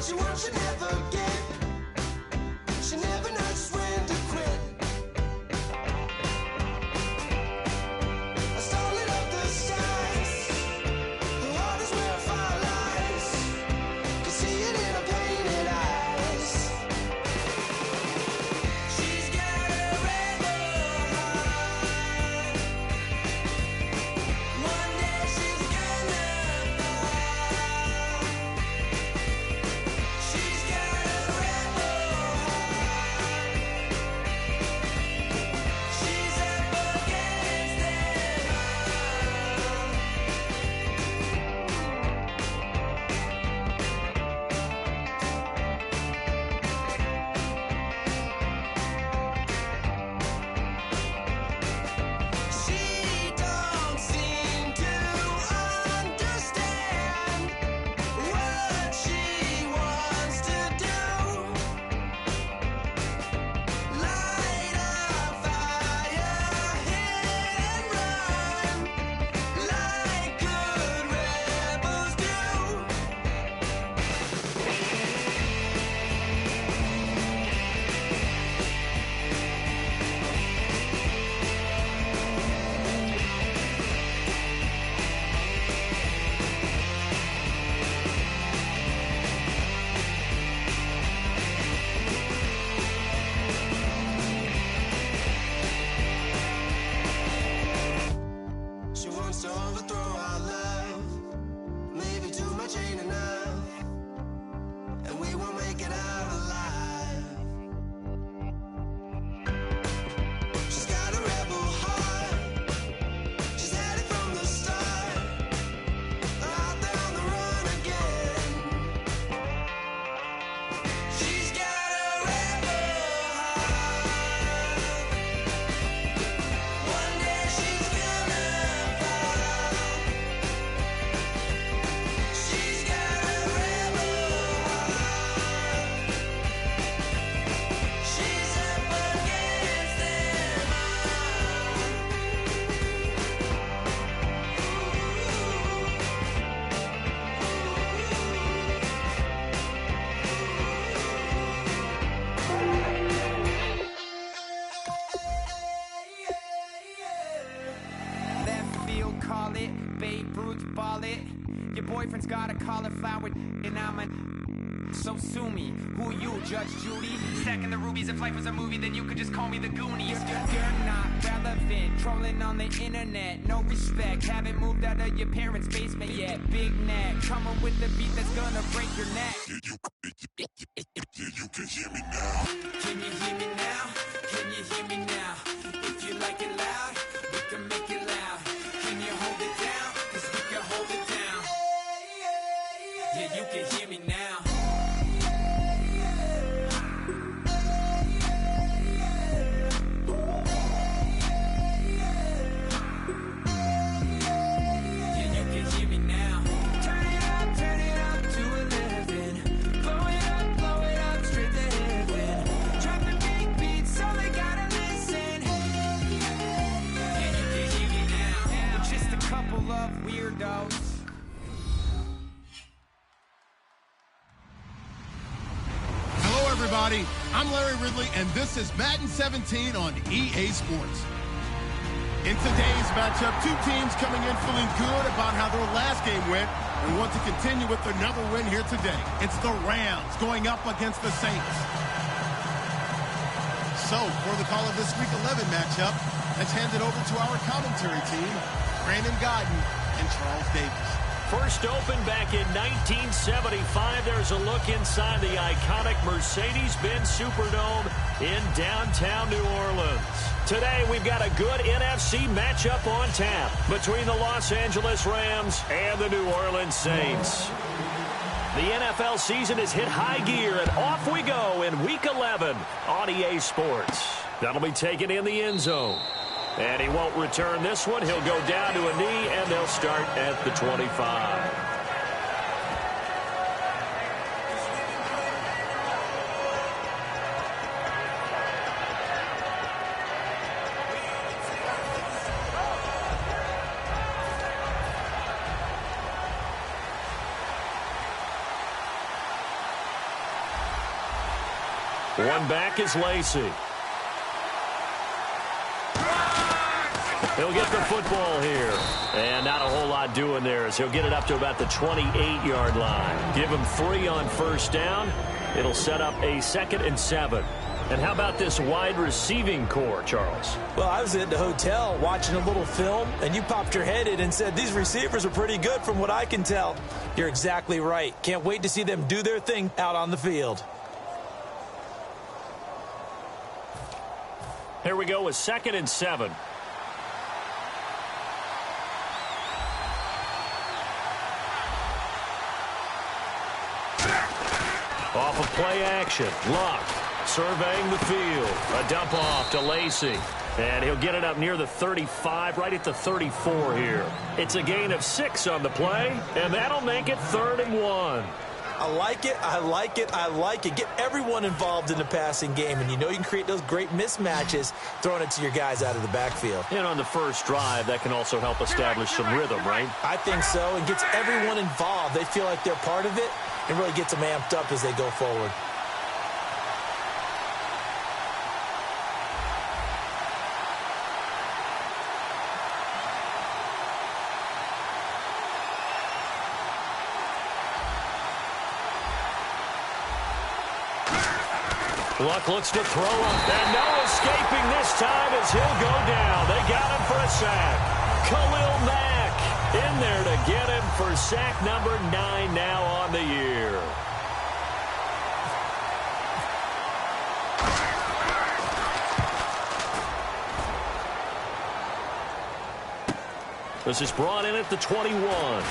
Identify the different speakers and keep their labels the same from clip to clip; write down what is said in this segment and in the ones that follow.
Speaker 1: What you want, you never get. She never knows when to quit. I started up the skies. Her heart is where fire lies. Can see it in her painted eyes. She's got a rebel heart. One day she's gonna fall. She's got a rebel heart. She's up against them all. She don't seem to understand what she wants to do. Light a fire, hit and run, like good rebels do. She wants to overthrow our love. Maybe too much ain't enough, and we won't make it out alive. She's got a rebel heart. She's had it from the start. Out there on the run again. She's got a rebel heart. One day she's gonna fall. She's got a rebel heart. She's up against them
Speaker 2: Left field, call it. Babe Ruth, ball it. Your boyfriend's got a cauliflower, and I'm a. So sue me. Who you, Judge Judy? Stacking the rubies. If life was a movie, then you could just call me the Goonies. You're not relevant. Trolling on the internet. No respect. Haven't moved out of your parents' basement yet. Big neck. Coming with the beat that's gonna break your neck.
Speaker 3: You can hear me now.
Speaker 2: Can you hear me now? Can you hear me now? If you like it loud, we can make it loud. Can you hold it down? 'Cause we can hold it down. Yeah, you can hear me now. Yeah, you can hear me now. Turn it up to 11. Blow it up straight to heaven. Dropping big beats, so they gotta listen. Yeah, you can hear me now. We're just a couple of weirdos.
Speaker 4: Hello, everybody. I'm Larry Ridley, and this is Madden 17 on EA Sports. In today's matchup, two teams coming in feeling good about how their last game went and want to continue with another win here today. It's the Rams going up against the Saints. So, for the call of this Week 11 matchup, let's hand it over to our commentary team, Brandon Godden and Charles Davis.
Speaker 5: First opened back in 1975, there's a look inside the iconic Mercedes-Benz Superdome in downtown New Orleans. Today, we've got a good NFC matchup on tap between the Los Angeles Rams and the New Orleans Saints. The NFL season has hit high gear, and off we go in Week 11 on EA Sports. That'll be taken in the end zone. And he won't return this one. He'll go down to a knee, and they'll start at the 25. One back is Lacey. He'll get the football here. And not a whole lot doing there as he'll get it up to about the 28-yard line. Give him 3 on first down. It'll set up a 2nd and 7. And how about this wide receiving core, Charles?
Speaker 3: Well, I was at the hotel watching a little film, and you popped your head in and said, these receivers are pretty good from what I can tell. You're exactly right. Can't wait to see them do their thing out on the field.
Speaker 5: Here we go with 2nd and 7. Off of play action, Luck surveying the field. A dump off to Lacey. And he'll get it up near the 35, right at the 34 here. It's a gain of 6 on the play, and that'll make it 3rd and 1.
Speaker 3: I like it, I like it, I like it. Get everyone involved in the passing game, and you know you can create those great mismatches throwing it to your guys out of the backfield.
Speaker 5: And on the first drive, that can also help establish some rhythm, right?
Speaker 3: I think so. It gets everyone involved. They feel like they're part of it, and really gets them amped up as they go forward.
Speaker 5: Luck looks to throw him, and no escaping this time as he'll go down. They got him for a sack. Khalil Mack in there to get him for sack number 9 now on the year. This is brought in at the 21.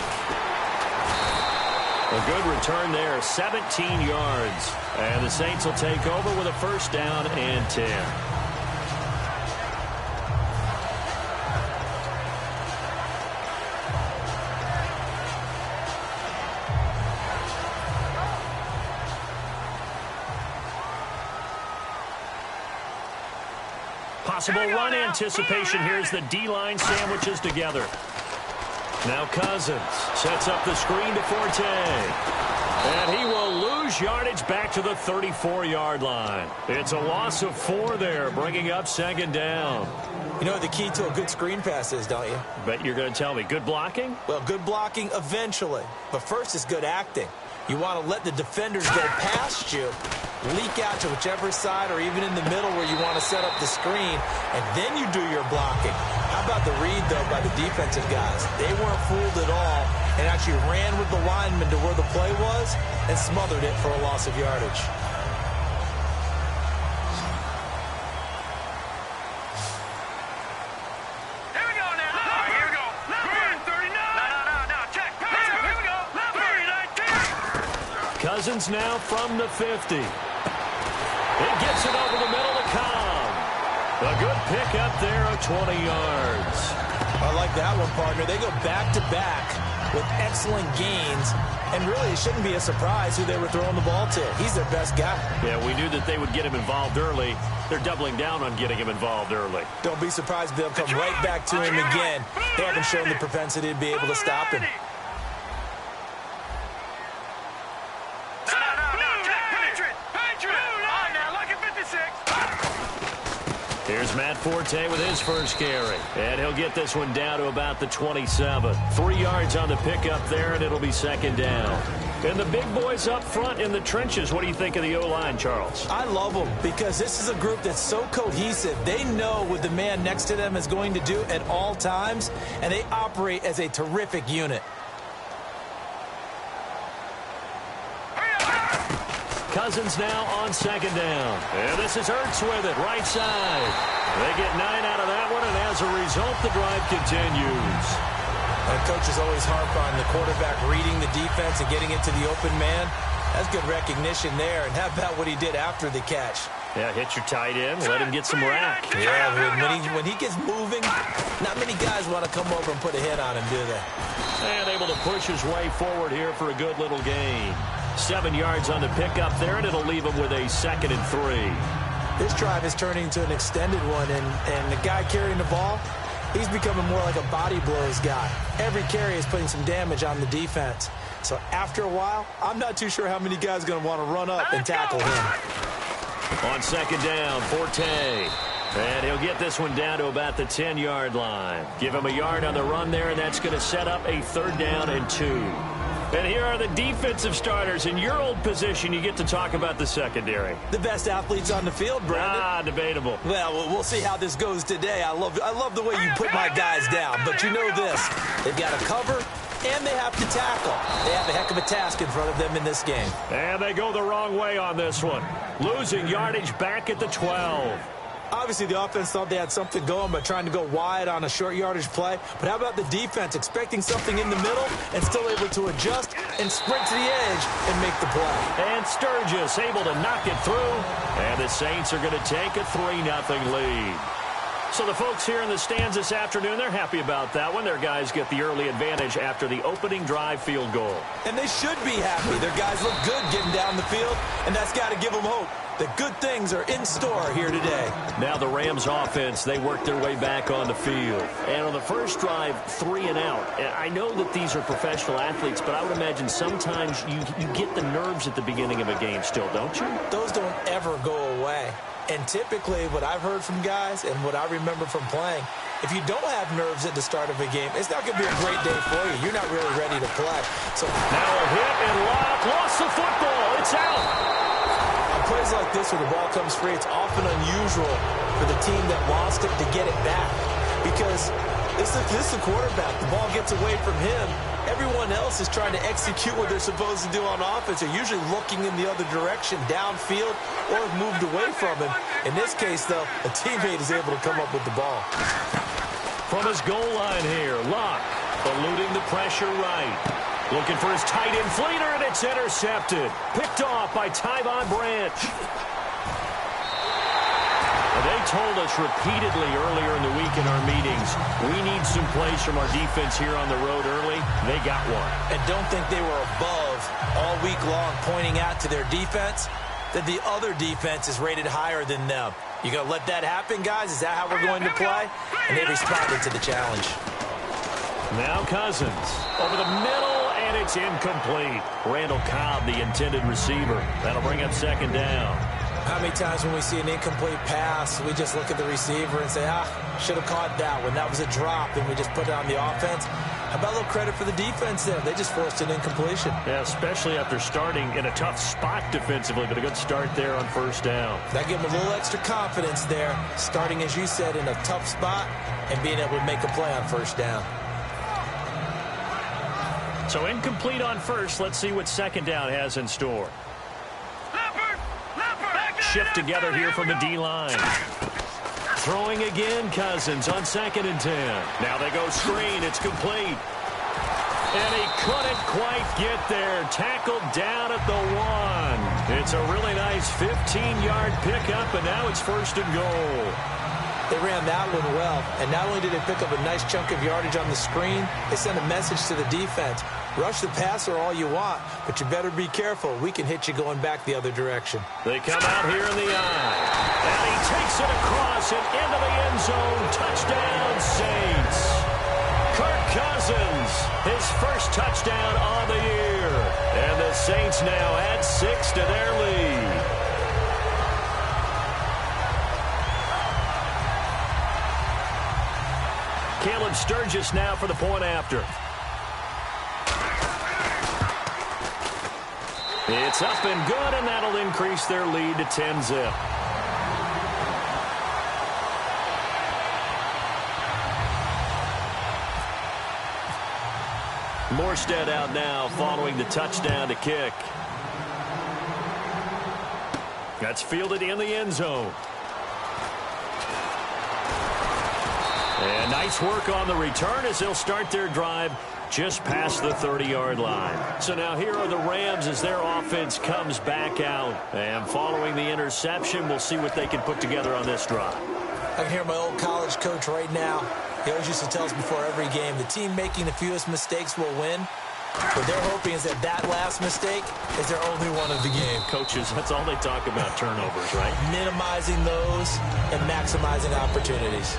Speaker 5: A good return there, 17 yards. And the Saints will take over with a first down and 10. Possible run anticipation here as the D-line sandwiches together. Now Cousins sets up the screen to Forte. And he will lose yardage back to the 34-yard line. It's a loss of 4 there, bringing up 2nd down.
Speaker 3: You know what the key to a good screen pass is, don't you?
Speaker 5: Bet you're going to tell me. Good blocking?
Speaker 3: Well, good blocking eventually. But first is good acting. You want to let the defenders go past you, leak out to whichever side or even in the middle where you want to set up the screen, and then you do your blocking. How about the read, though, by the defensive guys? They weren't fooled at all and actually ran with the lineman to where the play was and smothered it for a loss of yardage.
Speaker 6: Here we go now. All right, here we go. Left 39. No. Check. Here we go. Left 19.
Speaker 5: Cousins now from the 50. It gets it over the middle to Cobb. A good pick up there of 20 yards.
Speaker 3: I like that one, partner. They go back-to-back with excellent gains, and really it shouldn't be a surprise who they were throwing the ball to. He's their best guy.
Speaker 5: Yeah, we knew that they would get him involved early. They're doubling down on getting him involved early.
Speaker 3: Don't be surprised if they'll come right back to him again. They haven't shown the propensity to be able to stop him.
Speaker 5: Here's Matt Forte with his first carry. And he'll get this one down to about the 27. 3 yards on the pickup there, and it'll be 2nd down. And the big boys up front in the trenches. What do you think of the O-line, Charles?
Speaker 3: I love them because this is a group that's so cohesive. They know what the man next to them is going to do at all times, and they operate as a terrific unit.
Speaker 5: Cousins now on 2nd down. And this is Ertz with it, right side. They get 9 out of that one, and as a result, the drive continues.
Speaker 3: And coaches always harp on the quarterback reading the defense and getting into the open man. That's good recognition there. And how about what he did after the catch?
Speaker 5: Yeah, hit your tight end, let him get some rack.
Speaker 3: Yeah, when he gets moving, not many guys want to come over and put a hit on him, do they?
Speaker 5: And able to push his way forward here for a good little gain. 7 yards on the pickup there, and it'll leave him with a 2nd and 3.
Speaker 3: This drive is turning into an extended one, and the guy carrying the ball, he's becoming more like a body blows guy. Every carry is putting some damage on the defense. So after a while, I'm not too sure how many guys are going to want to run up and tackle him.
Speaker 5: On second down, Forte. And he'll get this one down to about the 10-yard line. Give him a yard on the run there, and that's going to set up a 3rd down and 2. And here are the defensive starters. In your old position, you get to talk about the secondary.
Speaker 3: The best athletes on the field, Brandon.
Speaker 5: Debatable.
Speaker 3: Well, we'll see how this goes today. I love the way you put my guys down. But you know this. They've got to cover, and they have to tackle. They have a heck of a task in front of them in this game.
Speaker 5: And they go the wrong way on this one. Losing yardage back at the 12.
Speaker 3: Obviously, the offense thought they had something going by trying to go wide on a short yardage play. But how about the defense expecting something in the middle and still able to adjust and sprint to the edge and make the play?
Speaker 5: And Sturgis able to knock it through. And the Saints are going to take a 3-0 lead. So the folks here in the stands this afternoon, they're happy about that one. Their guys get the early advantage after the opening drive field goal.
Speaker 3: And they should be happy. Their guys look good getting down the field, and that's got to give them hope that good things are in store here today.
Speaker 5: Now the Rams offense, they work their way back on the field. And on the first drive, 3 and out. I know that these are professional athletes, but I would imagine sometimes you get the nerves at the beginning of a game still, don't you?
Speaker 3: Those don't ever go away. And typically what I've heard from guys and what I remember from playing, if you don't have nerves at the start of a game, it's not going to be a great day for you. You're not really ready to play. So
Speaker 5: now a hit and lock, lost the football. It's out.
Speaker 3: On plays like this where the ball comes free, it's often unusual for the team that lost it to get it back. Because this is the quarterback. The ball gets away from him. Everyone else is trying to execute what they're supposed to do on offense. They're usually looking in the other direction, downfield, or have moved away from him. In this case, though, a teammate is able to come up with the ball.
Speaker 5: From his goal line here, Locke eluding the pressure right. Looking for his tight end fleeter, and it's intercepted. Picked off by Tyvon Branch. They told us repeatedly earlier in the week in our meetings, we need some plays from our defense here on the road early. They got one.
Speaker 3: And don't think they were above all week long pointing out to their defense that the other defense is rated higher than them. You going to let that happen, guys? Is that how we're going to play? And they responded to the challenge.
Speaker 5: Now Cousins over the middle, and it's incomplete. Randall Cobb, the intended receiver. That'll bring up 2nd down.
Speaker 3: How many times when we see an incomplete pass, we just look at the receiver and say, should have caught that one. That was a drop, and we just put it on the offense. How about a little credit for the defense there? They just forced an incompletion.
Speaker 5: Yeah, especially after starting in a tough spot defensively, but a good start there on 1st down.
Speaker 3: That gave them a little extra confidence there, starting, as you said, in a tough spot and being able to make a play on 1st down.
Speaker 5: So incomplete on 1st. Let's see what 2nd down has in store. Shift together here from the D-line. Throwing again, Cousins on 2nd and 10. Now they go screen. It's complete. And he couldn't quite get there. Tackled down at the 1. It's a really nice 15-yard pickup, and now it's 1st and goal.
Speaker 3: They ran that one well, and not only did they pick up a nice chunk of yardage on the screen, they sent a message to the defense. Rush the passer all you want, but you better be careful. We can hit you going back the other direction.
Speaker 5: They come out here in the eye, and he takes it across and into the end zone. Touchdown, Saints. Kirk Cousins, his first touchdown on the year. And the Saints now add 6 to their lead. Caleb Sturgis now for the point after. It's up and good, and that'll increase their lead to 10-zip. Morstead out now following the touchdown to kick. That's fielded in the end zone. And nice work on the return as they'll start their drive just past the 30-yard line. So now here are the Rams as their offense comes back out. And following the interception, we'll see what they can put together on this drive.
Speaker 3: I can hear my old college coach right now. He always used to tell us before every game, the team making the fewest mistakes will win. What they're hoping is that last mistake is their only one of the game.
Speaker 5: Coaches, that's all they talk about, turnovers, right?
Speaker 3: Minimizing those and maximizing opportunities.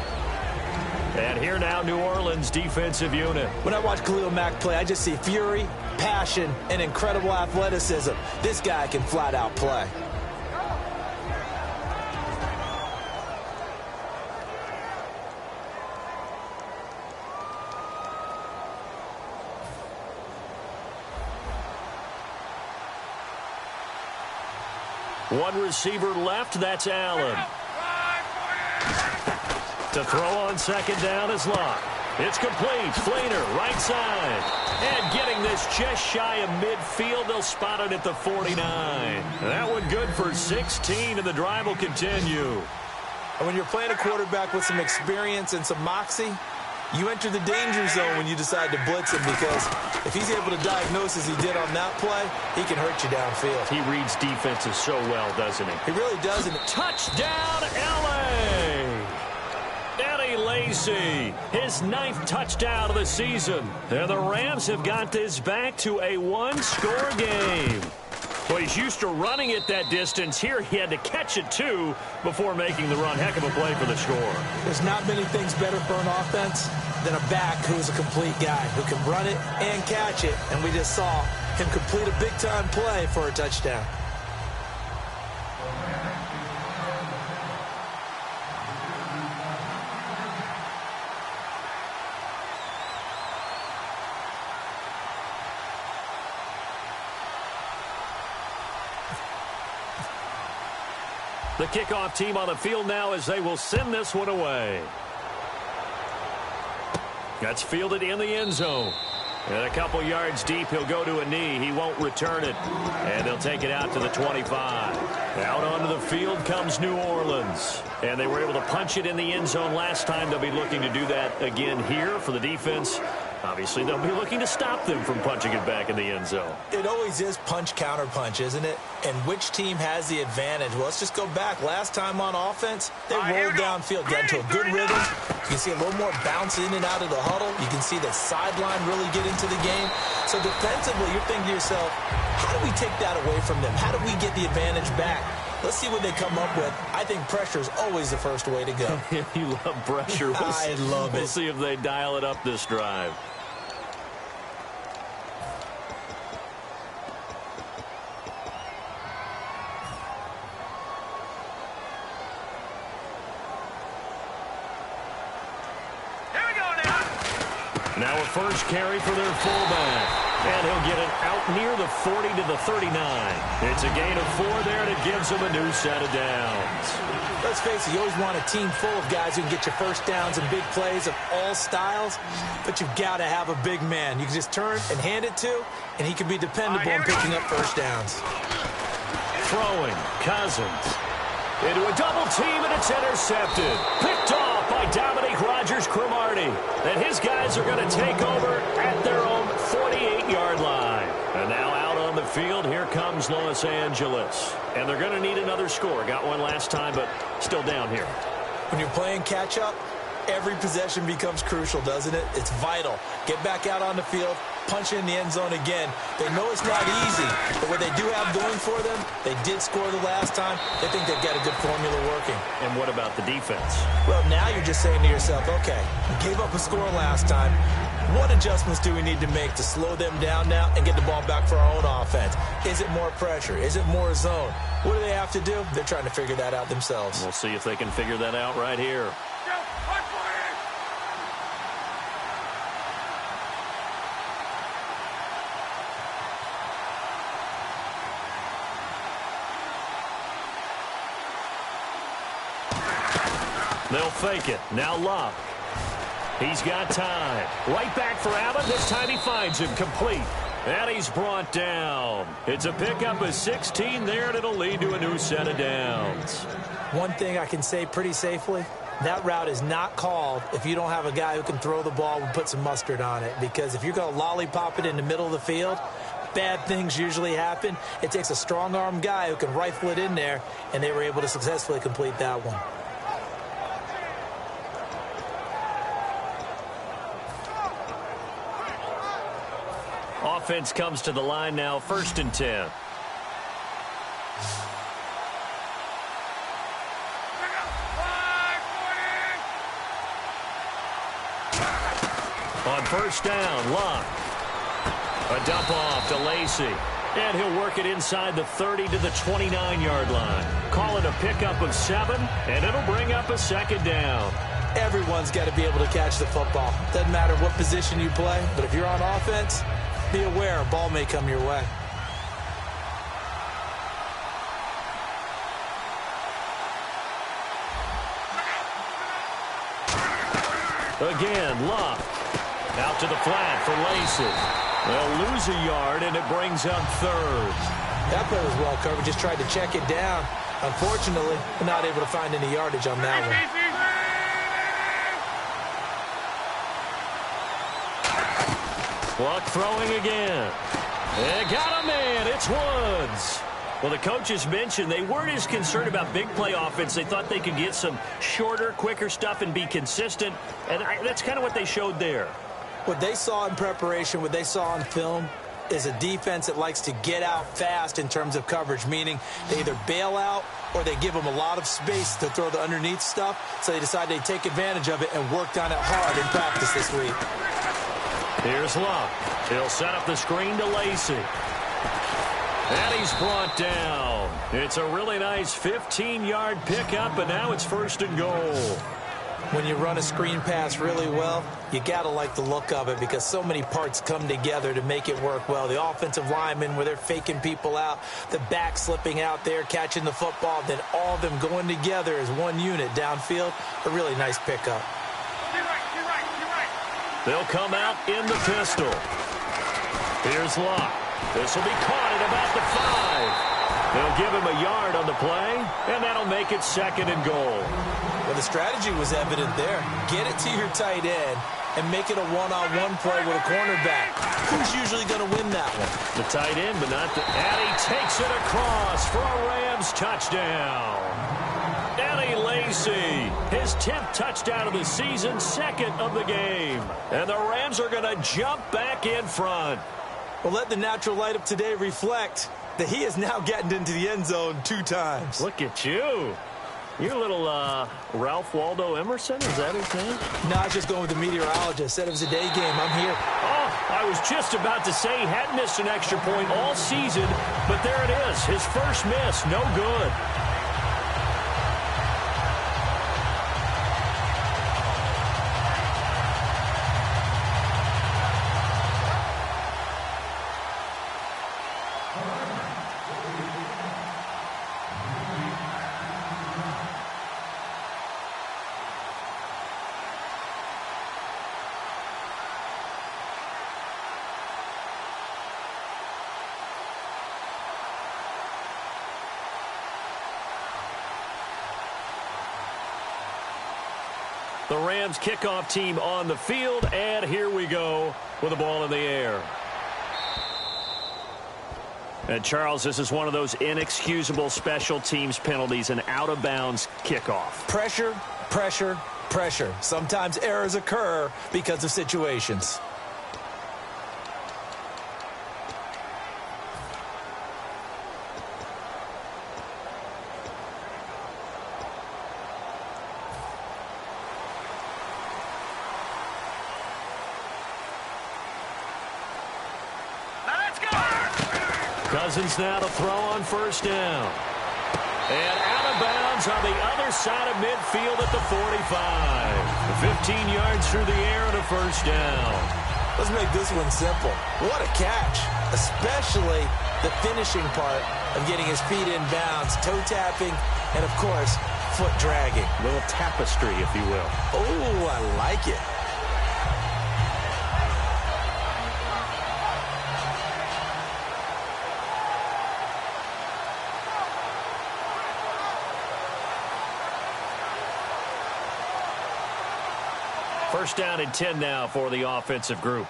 Speaker 5: And here now, New Orleans defensive unit.
Speaker 3: When I watch Khalil Mack play, I just see fury, passion, and incredible athleticism. This guy can flat out play.
Speaker 5: One receiver left, that's Allen. To throw on second down is Locke. It's complete. Fleener, right side. And getting this just shy of midfield, they'll spot it at the 49. That one good for 16, and the drive will continue.
Speaker 3: And when you're playing a quarterback with some experience and some moxie, you enter the danger zone when you decide to blitz him, because if he's able to diagnose as he did on that play, he can hurt you downfield.
Speaker 5: He reads defenses so well, doesn't he?
Speaker 3: He really does.
Speaker 5: Touchdown, L.A.! Eddie Lacy, his 9th touchdown of the season. And the Rams have got this back to a one-score game. Well, he's used to running it that distance. Here he had to catch it, too, before making the run. Heck of a play for the score.
Speaker 3: There's not many things better for an offense than a back who's a complete guy, who can run it and catch it. And we just saw him complete a big-time play for a touchdown.
Speaker 5: The kickoff team on the field now as they will send this one away. That's fielded in the end zone. And a couple yards deep, he'll go to a knee. He won't return it. And they'll take it out to the 25. Out onto the field comes New Orleans. And they were able to punch it in the end zone last time. They'll be looking to do that again here for the defense. Obviously, they'll be looking to stop them from punching it back in the end zone.
Speaker 3: It always is punch, counter punch, isn't it? And which team has the advantage? Well, let's just go back. Last time on offense, they rolled downfield, got into a good rhythm. You can see a little more bounce in and out of the huddle. You can see the sideline really get into the game. So defensively, you're thinking to yourself, how do we take that away from them? How do we get the advantage back? Let's see what they come up with. I think pressure is always the first way to go.
Speaker 5: You love pressure.
Speaker 3: I love it.
Speaker 5: We'll see if they dial it up this drive. Now a first carry for their fullback. And he'll get it out near the 40 to the 39. It's a gain of 4 there, and it gives him a new set of downs.
Speaker 3: Let's face it, you always want a team full of guys who can get you first downs and big plays of all styles, but you've got to have a big man you can just turn and hand it to, and he can be dependable in picking up first downs.
Speaker 5: Throwing, Cousins. Into a double team, and it's intercepted. Picked off by Dominique Rodgers-Cromartie. And his guys are going to take over at their own 48-yard line. And now out on the field, here comes Los Angeles. And they're going to need another score. Got one last time, but still down here.
Speaker 3: When you're playing catch-up, every possession becomes crucial, doesn't it? It's vital. Get back out on the field, punch in the end zone again. They know it's not easy, but what they do have going for them, they did score the last time. They think they've got a good formula working.
Speaker 5: And what about the defense?
Speaker 3: Well, now you're just saying to yourself, okay, we gave up a score last time. What adjustments do we need to make to slow them down now and get the ball back for our own offense? Is it more pressure? Is it more zone? What do they have to do? They're trying to figure that out themselves.
Speaker 5: We'll see if they can figure that out right here. They'll fake it. Now Locke. He's got time. Right back for Allen. This time he finds him complete. And he's brought down. It's a pickup of 16 there, and it'll lead to a new set of downs.
Speaker 3: One thing I can say pretty safely, that route is not called if you don't have a guy who can throw the ball and put some mustard on it. Because if you're going to lollipop it in the middle of the field, bad things usually happen. It takes a strong-arm guy who can rifle it in there, and they were able to successfully complete that one.
Speaker 5: Offense comes to the line now, 1st and 10. On 1st down, Locke. A dump off to Lacy. And he'll work it inside the 30 to the 29-yard line. Call it a pickup of 7, and it'll bring up a 2nd down.
Speaker 3: Everyone's got to be able to catch the football. Doesn't matter what position you play, but if you're on offense, be aware a ball may come your way.
Speaker 5: Again, Luck. Out to the flat for Lacey. They'll lose a yard, and it brings up third.
Speaker 3: That play was well covered. Just tried to check it down. Unfortunately, we're not able to find any yardage on that one.
Speaker 5: Luck throwing again. They got a man. It's Woods. Well, the coaches mentioned they weren't as concerned about big play offense. They thought they could get some shorter, quicker stuff and be consistent. And that's kind of what they showed there.
Speaker 3: What they saw in preparation, what they saw on film, is a defense that likes to get out fast in terms of coverage, meaning they either bail out or they give them a lot of space to throw the underneath stuff. So they decided they'd take advantage of it and worked on it hard in practice this week.
Speaker 5: Here's Luck. He'll set up the screen to Lacey. And he's brought down. It's a really nice 15-yard pickup, and now it's 1st and goal.
Speaker 3: When you run a screen pass really well, you got to like the look of it because so many parts come together to make it work well. The offensive linemen, where they're faking people out, the back slipping out there, catching the football, then all of them going together as one unit downfield. A really nice pickup.
Speaker 5: They'll come out in the pistol. Here's Luck. This will be caught at about the 5. They'll give him a yard on the play, and that'll make it 2nd and goal.
Speaker 3: Well, the strategy was evident there. Get it to your tight end and make it a one-on-one play with a cornerback. Who's usually going to win that one?
Speaker 5: The tight end, but not the... And he takes it across for a Rams touchdown. Eddie Lacy, his 10th touchdown of the season, 2nd of the game. And the Rams are going to jump back in front.
Speaker 3: Well, let the natural light of today reflect that he has now gotten into the end zone 2 times.
Speaker 5: Look at you. You're a little Ralph Waldo Emerson, is that his name?
Speaker 3: No, I was just going with the meteorologist. Said it was a day game. I'm here.
Speaker 5: Oh, I was just about to say he hadn't missed an extra point all season, but there it is. His first miss, no good. The Rams kickoff team on the field, and here we go with the ball in the air. And, Charles, this is one of those inexcusable special teams penalties, an out-of-bounds kickoff.
Speaker 3: Pressure, pressure, pressure. Sometimes errors occur because of situations.
Speaker 5: Cousins now to throw on 1st down. And out of bounds on the other side of midfield at the 45. 15 yards through the air and a 1st down.
Speaker 3: Let's make this one simple. What a catch, especially the finishing part of getting his feet in bounds, toe tapping, and, of course, foot dragging.
Speaker 5: A little tapestry, if you will.
Speaker 3: Oh, I like it.
Speaker 5: First down and 10 now for the offensive group.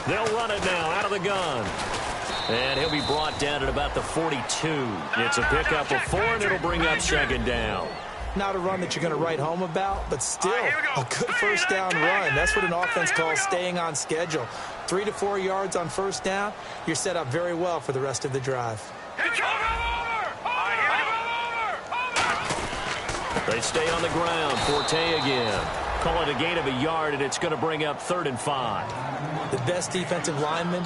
Speaker 5: They'll run it now out of the gun. And he'll be brought down at about the 42. It's a pickup of 4, and it'll bring up 2nd down.
Speaker 3: Not a run that you're going to write home about, but still a good first down run. That's what an offense calls staying on schedule. 3 to 4 yards on first down, you're set up very well for the rest of the drive.
Speaker 5: They stay on the ground. Forte again. Call it a gain of a yard, and it's going to bring up 3rd and 5.
Speaker 3: The best defensive linemen,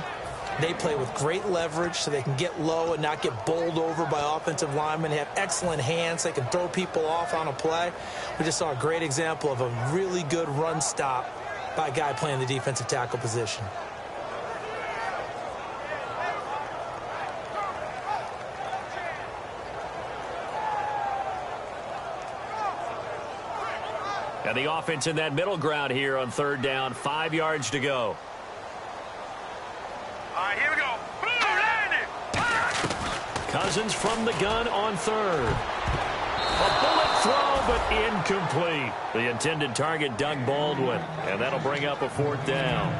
Speaker 3: they play with great leverage so they can get low and not get bowled over by offensive linemen. They have excellent hands. They can throw people off on a play. We just saw a great example of a really good run stop by a guy playing the defensive tackle position.
Speaker 5: And the offense in that middle ground here on third down, 5 yards to go.
Speaker 6: All right, here we go. Boom, landed.
Speaker 5: Cousins from the gun on third. A bullet throw, but incomplete. The intended target, Doug Baldwin, and that'll bring up a 4th down.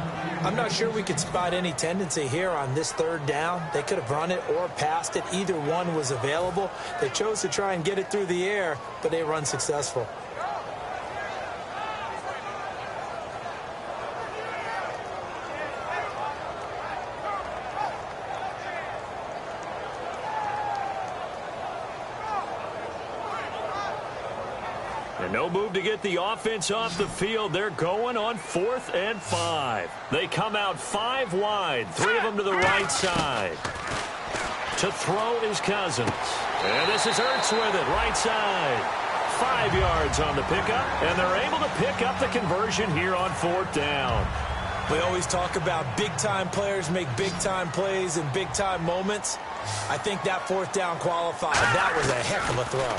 Speaker 3: I'm not sure we could spot any tendency here on this third down. They could have run it or passed it. Either one was available. They chose to try and get it through the air, but they were unsuccessful.
Speaker 5: And no move to get the offense off the field. They're going on 4th and 5. They come out 5 wide, 3 of them to the right side. To throw is Cousins. And this is Ertz with it, right side. 5 yards on the pickup, and they're able to pick up the conversion here on 4th down.
Speaker 3: We always talk about big-time players make big-time plays in big-time moments. I think that 4th down qualified. That was a heck of a throw.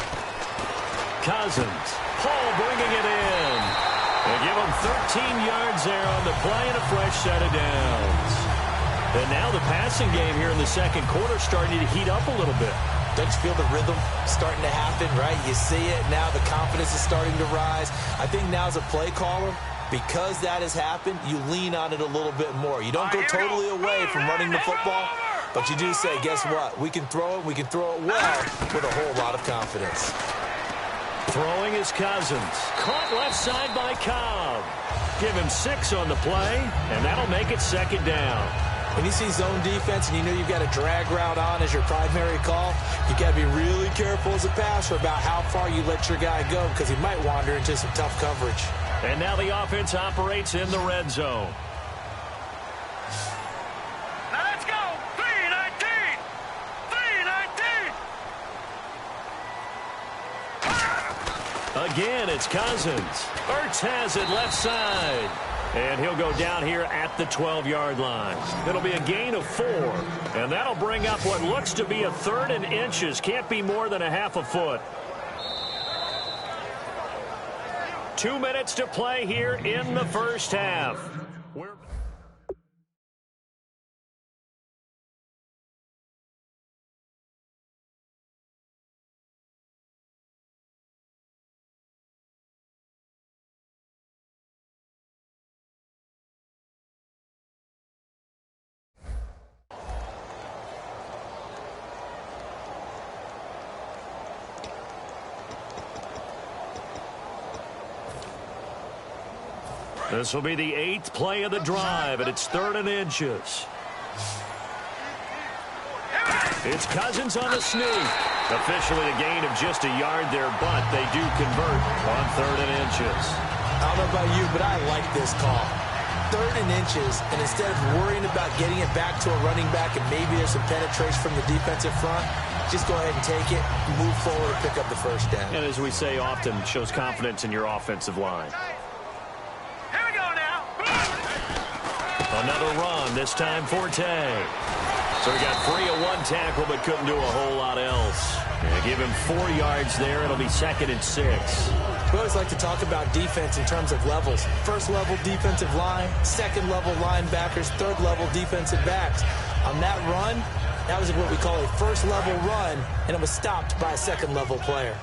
Speaker 5: Cousins. Paul bringing it in. They give him 13 yards there on the play and a fresh set of downs. And now the passing game here in the second quarter starting to heat up a little bit.
Speaker 3: Don't you feel the rhythm starting to happen, right? You see it. Now the confidence is starting to rise. I think now as a play caller, because that has happened, you lean on it a little bit more. You don't go totally away from running the football, but you do say, guess what? We can throw it. We can throw it well with a whole lot of confidence.
Speaker 5: Throwing is Cousins. Caught left side by Cobb. Give him 6 on the play, and that'll make it 2nd down.
Speaker 3: When you see zone defense and you know you've got a drag route on as your primary call, you've got to be really careful as a passer about how far you let your guy go because he might wander into some tough coverage.
Speaker 5: And now the offense operates in the red zone.
Speaker 6: Now let's go. 3-19. 3-19.
Speaker 5: Again, it's Cousins. Ertz has it left side. And he'll go down here at the 12-yard line. It'll be a gain of 4. And that'll bring up what looks to be a 3rd and inches. Can't be more than a half a foot. 2 minutes to play here in the first half. This will be the 8th play of the drive, and it's 3rd and inches. It's Cousins on the sneak. Officially a gain of just a yard there, but they do convert on 3rd and inches.
Speaker 3: I don't know about you, but I like this call. 3rd and inches, and instead of worrying about getting it back to a running back and maybe there's some penetration from the defensive front, just go ahead and take it, move forward, and pick up the 1st down.
Speaker 5: And as we say often, shows confidence in your offensive line. Another run, this time Forte. So he got free of 1 tackle, but couldn't do a whole lot else. And give him 4 yards there. It'll be 2nd and 6.
Speaker 3: We always like to talk about defense in terms of levels. 1st level defensive line, 2nd level linebackers, 3rd level defensive backs. On that run, that was what we call a 1st level run, and it was stopped by a 2nd level player.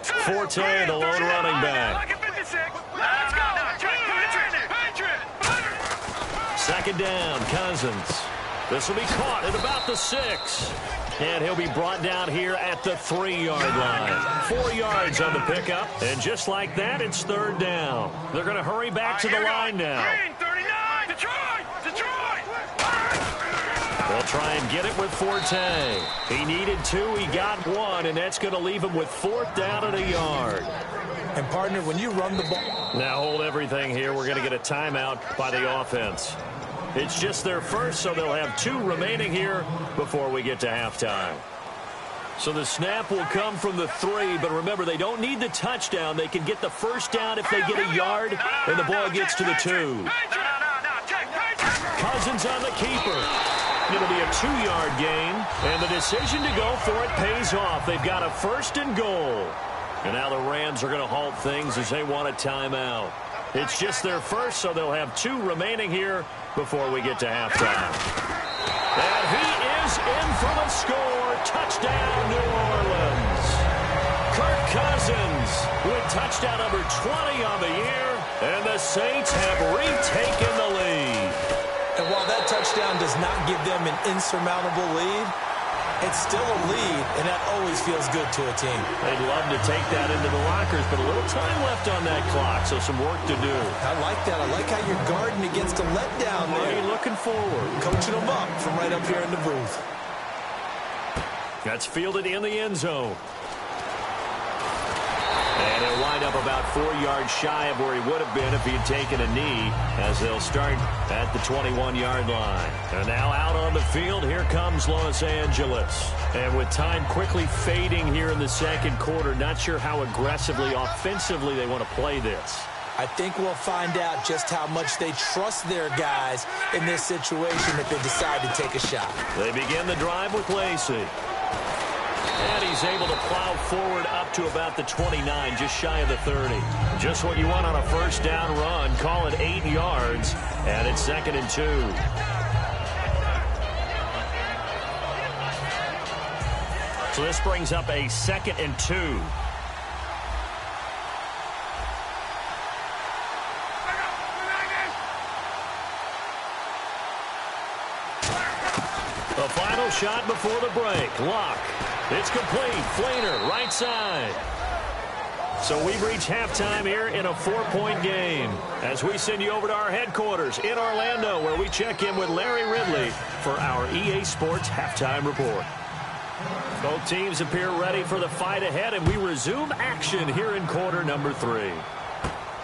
Speaker 5: Forte, the lone running back. 2nd down, Cousins. This will be caught at about the 6. And he'll be brought down here at the 3-yard line. 4 yards on the pickup. And just like that, it's 3rd down. They're going to hurry back to the line now. They'll try and get it with Forte. He needed 2. He got 1. And that's going to leave him with 4th down and a yard.
Speaker 3: And, partner, when you run the ball...
Speaker 5: Now hold everything here. We're going to get a timeout by the offense. It's just their first, so they'll have 2 remaining here before we get to halftime. So the snap will come from the 3, but remember, they don't need the touchdown. They can get the 1st down if they get a yard, and the ball gets to the 2. Cousins on the keeper. It'll be a 2-yard gain, and the decision to go for it pays off. They've got a 1st and goal. And now the Rams are going to halt things as they want a timeout. It's just their first, so they'll have 2 remaining here before we get to halftime. And he is in for the score. Touchdown, New Orleans. Kirk Cousins with touchdown number 20 on the year. And the Saints have retaken the lead.
Speaker 3: And while that touchdown does not give them an insurmountable lead, it's still a lead, and that always feels good to a team.
Speaker 5: They'd love to take that into the lockers, but a little time left on that clock, so some work to do.
Speaker 3: I like that. I like how you're guarding against a letdown there.
Speaker 5: Hey, looking forward.
Speaker 3: Coaching them up from right up here in the booth.
Speaker 5: That's fielded in the end zone. And he'll wind up about 4 yards shy of where he would have been if he had taken a knee, as they'll start at the 21-yard line. And now out on the field, here comes Los Angeles. And with time quickly fading here in the second quarter, not sure how aggressively, offensively they want to play this.
Speaker 3: I think we'll find out just how much they trust their guys in this situation if they decide to take a shot.
Speaker 5: They begin the drive with Lacey. And he's able to plow forward up to about the 29, just shy of the 30. Just what you want on a first down run. Call it 8 yards, and it's 2nd and 2. So this brings up a 2nd and 2. The final shot before the break. Luck. It's complete. Flainer, right side. So we've reached halftime here in a 4-point game as we send you over to our headquarters in Orlando, where we check in with Larry Ridley for our EA Sports Halftime Report. Both teams appear ready for the fight ahead, and we resume action here in quarter number 3.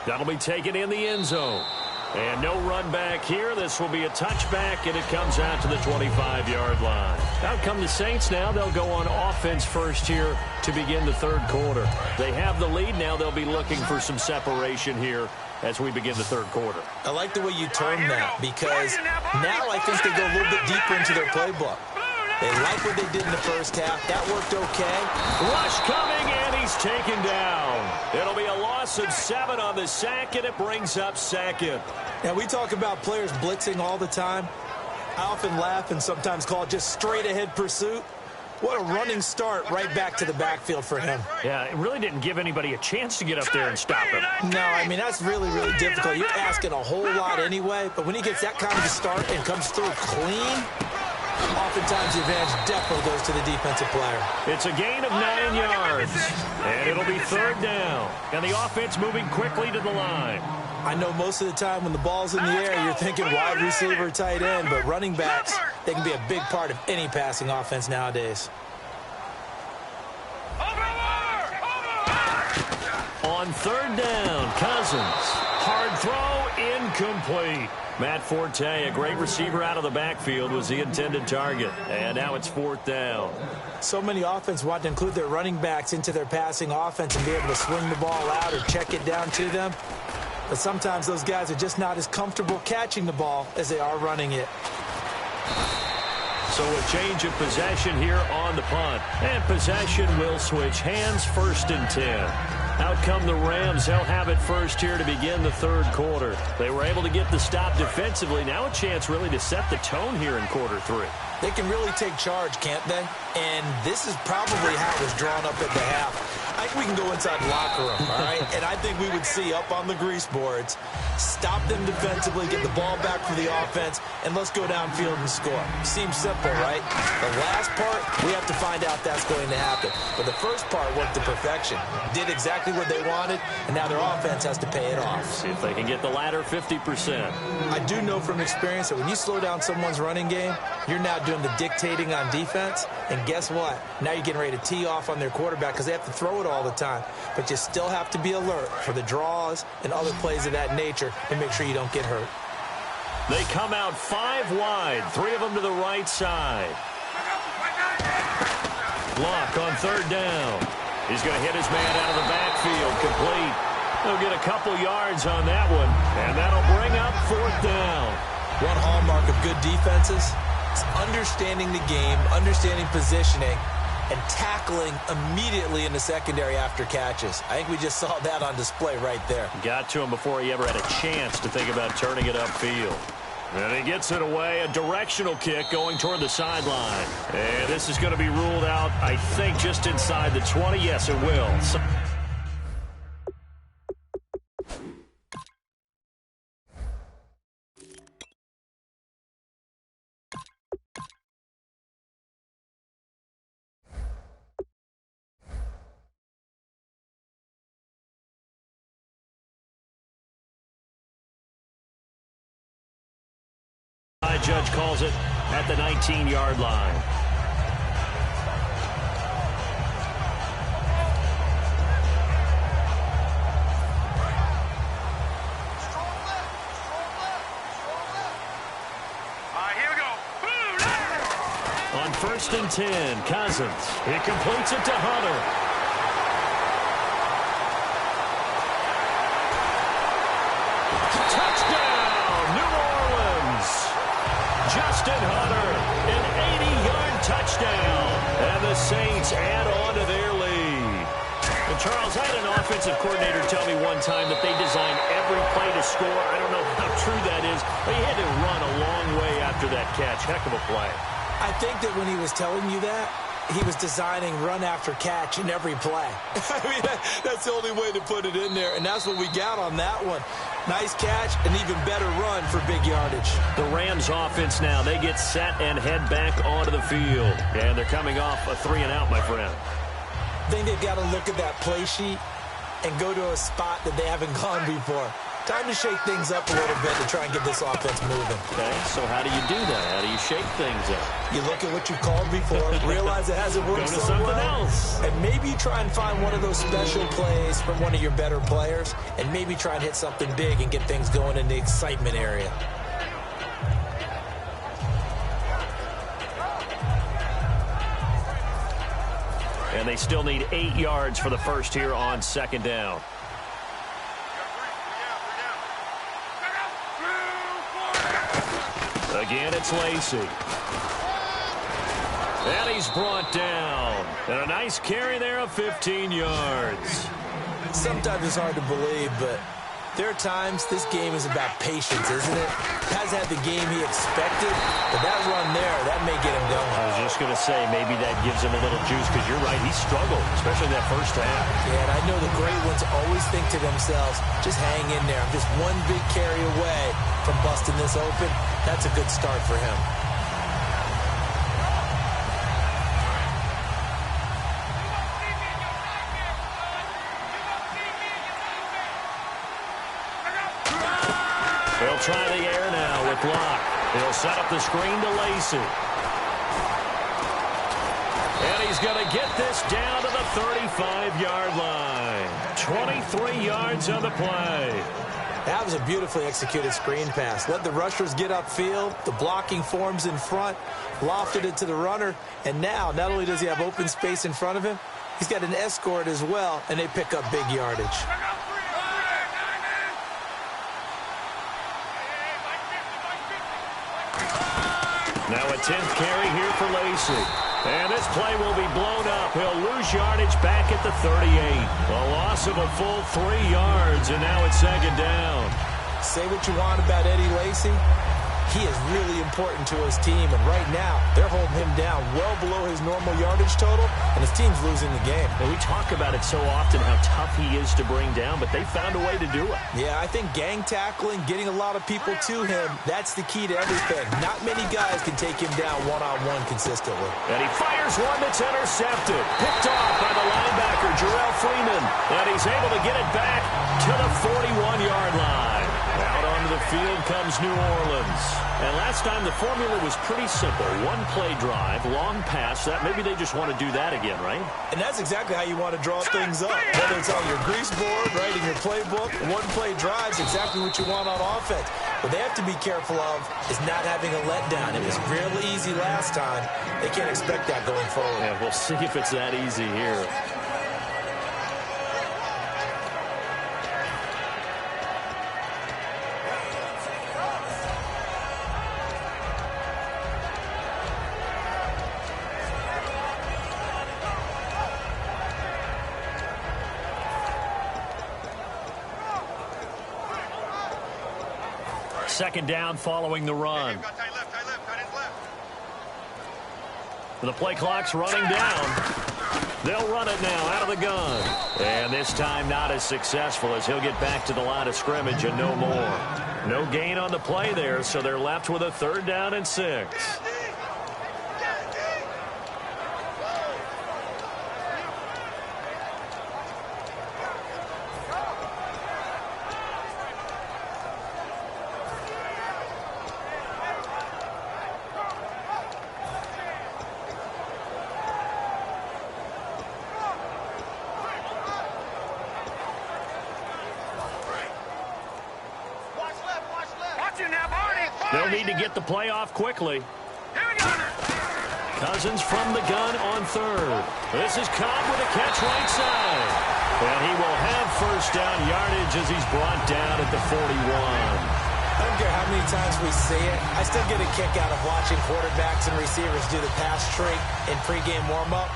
Speaker 5: That'll be taken in the end zone. And no run back here. This will be a touchback, and it comes out to the 25-yard line. Out come the Saints now. They'll go on offense first here to begin the third quarter. They have the lead now. They'll be looking for some separation here as we begin the third quarter.
Speaker 3: I like the way you term that, because now I think they go a little bit deeper into their playbook. They like what they did in the first half. That worked okay.
Speaker 5: Rush coming, and he's taken down. It'll be a loss of 7 on the sack, and it brings up 2nd.
Speaker 3: Now, we talk about players blitzing all the time. I often laugh and sometimes call it just straight-ahead pursuit. What a running start right back to the backfield for him.
Speaker 5: Yeah, it really didn't give anybody a chance to get up there and stop him.
Speaker 3: No, I mean, that's really, really difficult. You're asking a whole lot anyway, but when he gets that kind of a start and comes through clean, oftentimes the advantage definitely goes to the defensive player.
Speaker 5: It's a gain of 9 yards, and it'll be 3rd down. And the offense moving quickly to the line.
Speaker 3: I know most of the time when the ball's in the air, you're thinking wide receiver, tight end, but running backs, they can be a big part of any passing offense nowadays.
Speaker 5: On 3rd down, Cousins. Hard throw, incomplete. Matt Forte, a great receiver out of the backfield, was the intended target. And now it's 4th down.
Speaker 3: So many offenses want to include their running backs into their passing offense and be able to swing the ball out or check it down to them. But sometimes those guys are just not as comfortable catching the ball as they are running it.
Speaker 5: So a change of possession here on the punt. And possession will switch hands, 1st and 10. Out come the Rams. They'll have it first here to begin the third quarter. They were able to get the stop defensively. Now a chance really to set the tone here in quarter 3.
Speaker 3: They can really take charge, can't they? And this is probably how it was drawn up at the half. I think we can go inside the locker room, all right? And I think we would see up on the grease boards, stop them defensively, get the ball back for the offense, and let's go downfield and score. Seems simple, right? The last part, we have to find out that's going to happen. But the first part worked to perfection. Did exactly what they wanted, and now their offense has to pay it off.
Speaker 5: See if they can get the latter 50%.
Speaker 3: I do know from experience that when you slow down someone's running game, you're now doing the dictating on defense, and guess what? Now you're getting ready to tee off on their quarterback because they have to throw it all the time. But you still have to be alert for the draws and other plays of that nature to make sure you don't get hurt.
Speaker 5: They come out 5 wide, 3 of them to the right side. Luck on 3rd down. He's going to hit his man out of the backfield, complete. He'll get a couple yards on that one, and that'll bring up 4th down.
Speaker 3: One hallmark of good defenses is understanding the game, understanding positioning, and tackling immediately in the secondary after catches. I think we just saw that on display right there.
Speaker 5: Got to him before he ever had a chance to think about turning it upfield. And he gets it away, a directional kick going toward the sideline. And this is going to be ruled out, I think, just inside the 20. Yes, it will. Judge calls it at the 19-yard line.
Speaker 6: Here we go.
Speaker 5: On 1st and 10, Cousins. He completes it to Hunter. Touchdown, New Orleans. Justin Hunter, an 80-yard touchdown. And the Saints add on to their lead. And Charles, I had an offensive coordinator tell me one time that they design every play to score. I don't know how true that is, but he had to run a long way after that catch. Heck of a play.
Speaker 3: I think that when he was telling you that, he was designing run after catch in every play. I mean, that's the only way to put it in there, and that's what we got on that one. Nice catch, an even better run for big yardage.
Speaker 5: The Rams offense now, they get set and head back onto the field. And they're coming off a 3-and-out, my friend.
Speaker 3: I think they've got to look at that play sheet and go to a spot that they haven't gone before. Time to shake things up a little bit to try and get this offense moving.
Speaker 5: Okay, so how do you do that? How do you shake things up?
Speaker 3: You look at what you called before, realize it hasn't worked
Speaker 5: Go to
Speaker 3: so
Speaker 5: something
Speaker 3: well,
Speaker 5: else.
Speaker 3: and maybe you try and find one of those special plays from one of your better players, and maybe try and hit something big and get things going in the excitement area.
Speaker 5: And they still need 8 yards for the first here on 2nd down. Again, it's Lacy. And he's brought down. And a nice carry there of 15 yards.
Speaker 3: Sometimes it's hard to believe, but there are times this game is about patience, isn't it? Has had the game he expected, but that run there, that may get him going.
Speaker 5: I was just going to say, maybe that gives him a little juice, because you're right, he struggled, especially that first half.
Speaker 3: Yeah, and I know the great ones always think to themselves, just hang in there. I'm just one big carry away from busting this open. That's a good start for him.
Speaker 5: They'll try the air now with Locke. He'll set up the screen to Lacy. And he's going to get this down to the 35-yard line. 23 yards on the play.
Speaker 3: That was a beautifully executed screen pass. Let the rushers get upfield. The blocking forms in front. Lofted it to the runner. And now, not only does he have open space in front of him, he's got an escort as well, and they pick up big yardage.
Speaker 5: Now a 10th carry here for Lacy. And this play will be blown up. He'll lose yardage back at the 38. A loss of a full 3 yards, and now it's 2nd down.
Speaker 3: Say what you want about Eddie Lacy. He is really important to his team, and right now they're holding him down well below his normal yardage total, and his team's losing the game.
Speaker 5: And we talk about it so often, how tough he is to bring down, but they found a way to do it.
Speaker 3: Yeah, I think gang tackling, getting a lot of people to him, that's the key to everything. Not many guys can take him down one-on-one consistently.
Speaker 5: And he fires one that's intercepted. Picked off by the linebacker, Jarrell Freeman. And he's able to get it back to the 41-yard line. Out onto the field comes New Orleans. And last time the formula was pretty simple. One play drive, long pass. That maybe they just want to do that again, right?
Speaker 3: And that's exactly how you want to draw things up. Whether it's on your grease board, right, in your playbook, one play drive is exactly what you want on offense. What they have to be careful of is not having a letdown. It was real easy last time. They can't expect that going forward.
Speaker 5: Yeah, we'll see if it's that easy here. second down following the run.
Speaker 6: Got tight left, tight left, tight ends left.
Speaker 5: The play clock's running down. They'll run it now out of the gun. And this time not as successful as he'll get back to the line of scrimmage and no more. No gain on the play there, so they're left with a 3rd down and 6. They'll need to get the play off quickly.
Speaker 6: Here we go.
Speaker 5: Cousins from the gun on 3rd. This is Cobb with a catch right side. And he will have 1st down yardage as he's brought down at the 41.
Speaker 3: I don't care how many times we see it. I still get a kick out of watching quarterbacks and receivers do the pass trick in pregame warm-up.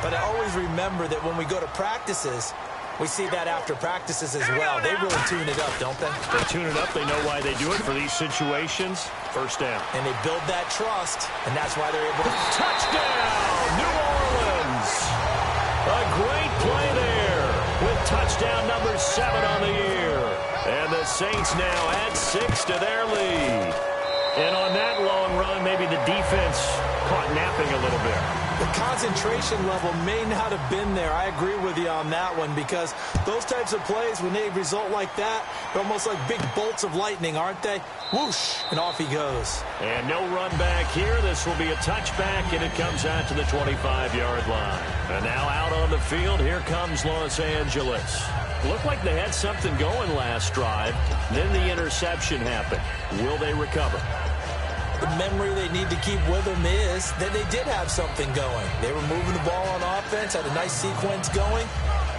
Speaker 3: But I always remember that when we go to practices, we see that after practices as well. They really tune it up, don't they?
Speaker 5: They tune it up. They know why they do it for these situations. 1st down.
Speaker 3: And they build that trust, and that's why they're able to...
Speaker 5: Touchdown, New Orleans! A great play there with touchdown number 7 on the year. And the Saints now add 6 to their lead. And on that long run, maybe the defense caught napping a little bit.
Speaker 3: The concentration level may not have been there. I agree with you on that one, because those types of plays, when they result like that, they're almost like big bolts of lightning, aren't they? Whoosh, and off he goes.
Speaker 5: And no run back here. This will be a touchback, and it comes out to the 25-yard line. And now out on the field, here comes Los Angeles. Looked like they had something going last drive. Then the interception happened. Will they recover?
Speaker 3: The memory they need to keep with them is that they did have something going. They were moving the ball on offense, had a nice sequence going.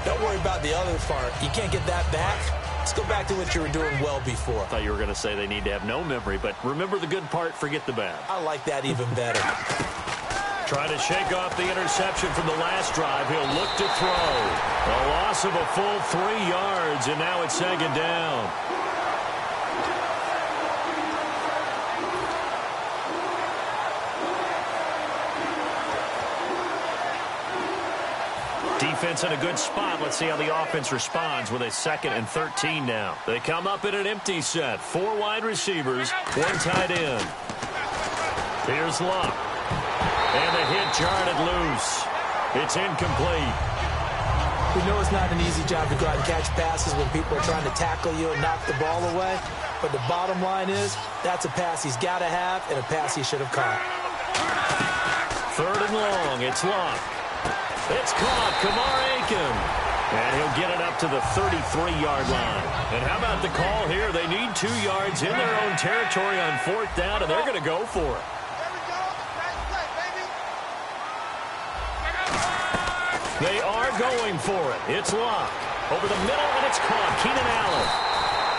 Speaker 3: Don't worry about the other part. You can't get that back. Let's go back to what you were doing well before.
Speaker 5: I thought you were going to say they need to have no memory, but remember the good part, forget the bad.
Speaker 3: I like that even better.
Speaker 5: Trying to shake off the interception from the last drive. He'll look to throw. A loss of a full 3 yards, and now it's 2nd down. Defense in a good spot. Let's see how the offense responds with a 2nd and 13 now. They come up in an empty set. 4 wide receivers, 1 tight end. Here's Luck. And the hit jarred loose. It's incomplete.
Speaker 3: We know it's not an easy job to go out and catch passes when people are trying to tackle you and knock the ball away. But the bottom line is, that's a pass he's got to have and a pass he should have caught.
Speaker 5: 3rd and long. It's Luck. It's caught, Kamar Aiken. And he'll get it up to the 33-yard line. And how about the call here? They need 2 yards in their own territory on 4th down, and they're going to go for it. They are going for it. It's Luck. Over the middle, and it's caught. Keenan Allen.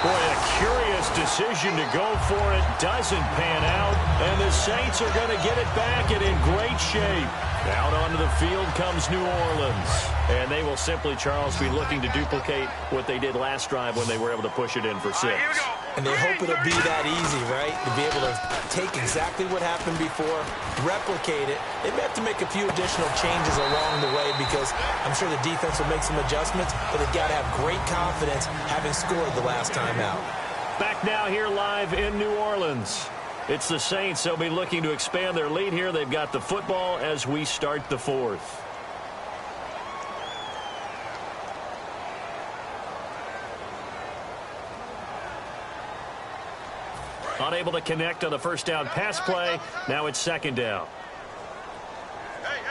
Speaker 5: Boy, a curious decision to go for it. Doesn't pan out. And the Saints are going to get it back and in great shape. Out onto the field comes New Orleans. And they will simply, Charles, be looking to duplicate what they did last drive when they were able to push it in for 6.
Speaker 3: And they hope it'll be that easy, right? To be able to take exactly what happened before, replicate it. They may have to make a few additional changes along the way because I'm sure the defense will make some adjustments, but they've got to have great confidence having scored the last time out.
Speaker 5: Back now here live in New Orleans. It's the Saints. They'll be looking to expand their lead here. They've got the football as we start the 4th. Unable to connect on the 1st down pass play. Now it's 2nd down.
Speaker 6: Hey.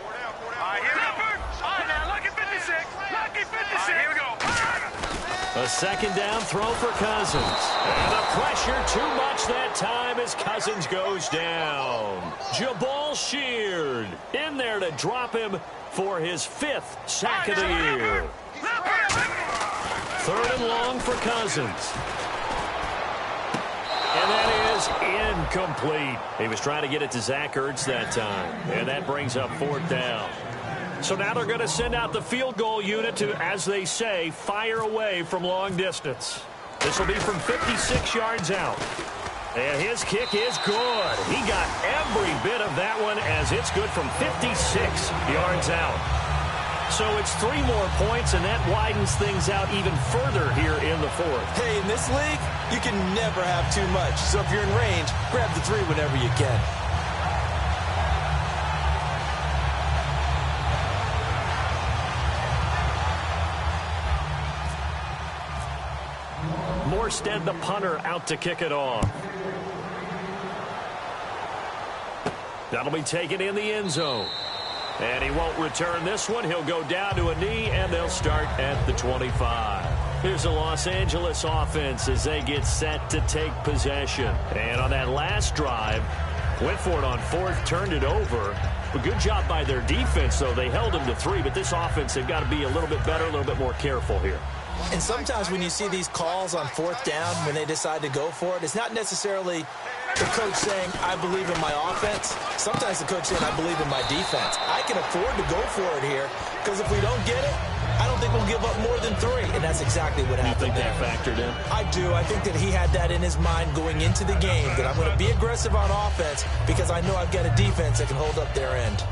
Speaker 6: 4 down. All right, here we go. All right, now, lucky 56. Lucky 56. Here we go.
Speaker 5: A 2nd down throw for Cousins. And the pressure too much that time as Cousins goes down. Jabal Sheard in there to drop him for his 5th sack of the year. 3rd and long for Cousins. And that is incomplete. He was trying to get it to Zach Ertz that time. And that brings up 4th down. So now they're going to send out the field goal unit to, as they say, fire away from long distance. This will be from 56 yards out. And his kick is good. He got every bit of that one as it's good from 56 yards out. So it's 3 more points, and that widens things out even further here in the fourth.
Speaker 3: Hey, in this league, you can never have too much. So if you're in range, grab the 3 whenever you can.
Speaker 5: Morstead, the punter, out to kick it off. That'll be taken in the end zone. And he won't return this one. He'll go down to a knee, and they'll start at the 25. Here's the Los Angeles offense as they get set to take possession. And on that last drive, went for it on 4th, turned it over. A good job by their defense, though. They held them to 3, but this offense, they've got to be a little bit better, a little bit more careful here.
Speaker 3: And sometimes when you see these calls on 4th down, when they decide to go for it, it's not necessarily the coach saying, I believe in my offense. Sometimes the coach saying, I believe in my defense. I can afford to go for it here because if we don't get it, I don't think we'll give up more than 3. And that's exactly what happened there.
Speaker 5: You think that factored in?
Speaker 3: I do. I think that he had that in his mind going into the game, that I'm going to be aggressive on offense because I know I've got a defense that can hold up their end.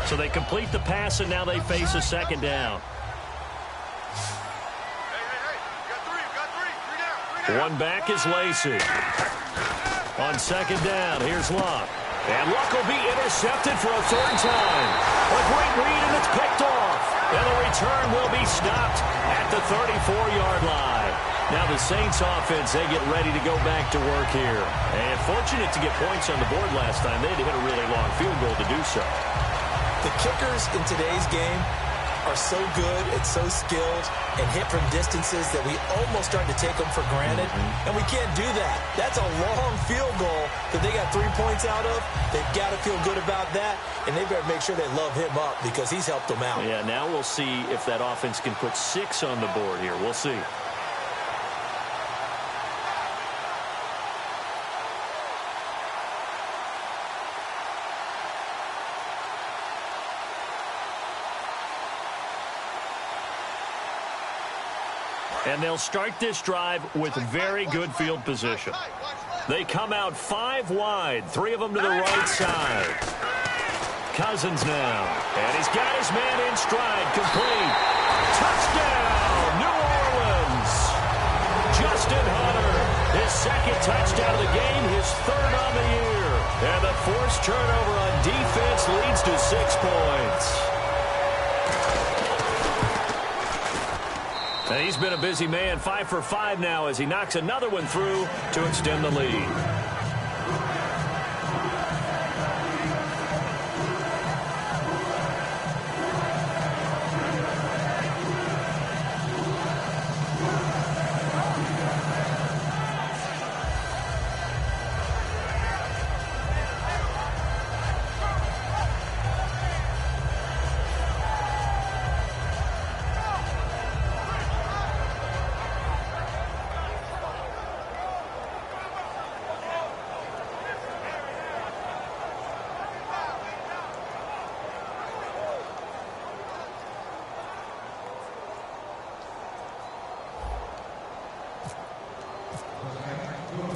Speaker 5: So they complete the pass, and now they face a 2nd down. One back is Lacey. On 2nd down, here's Luck. And Luck will be intercepted for a 3rd time. A great read, and it's picked off. And the return will be stopped at the 34-yard line. Now the Saints offense, they get ready to go back to work here. And fortunate to get points on the board last time. They had to hit a really long field goal to do so.
Speaker 3: The kickers in today's game are so good and so skilled and hit from distances that we almost start to take them for granted. And we can't do that. That's a long field goal that they got 3 points out of. They've got to feel good about that, and they better make sure they love him up because he's helped them out.
Speaker 5: Yeah, now we'll see if that offense can put 6 on the board here. We'll see. And they'll start this drive with very good field position. They come out 5 wide, 3 of them to the right side. Cousins now. And he's got his man in stride, complete. Touchdown, New Orleans. Justin Hunter, his 2nd touchdown of the game, his 3rd on the year. And the forced turnover on defense leads to 6 points. And he's been a busy man, 5 for 5 now as he knocks another one through to extend the lead.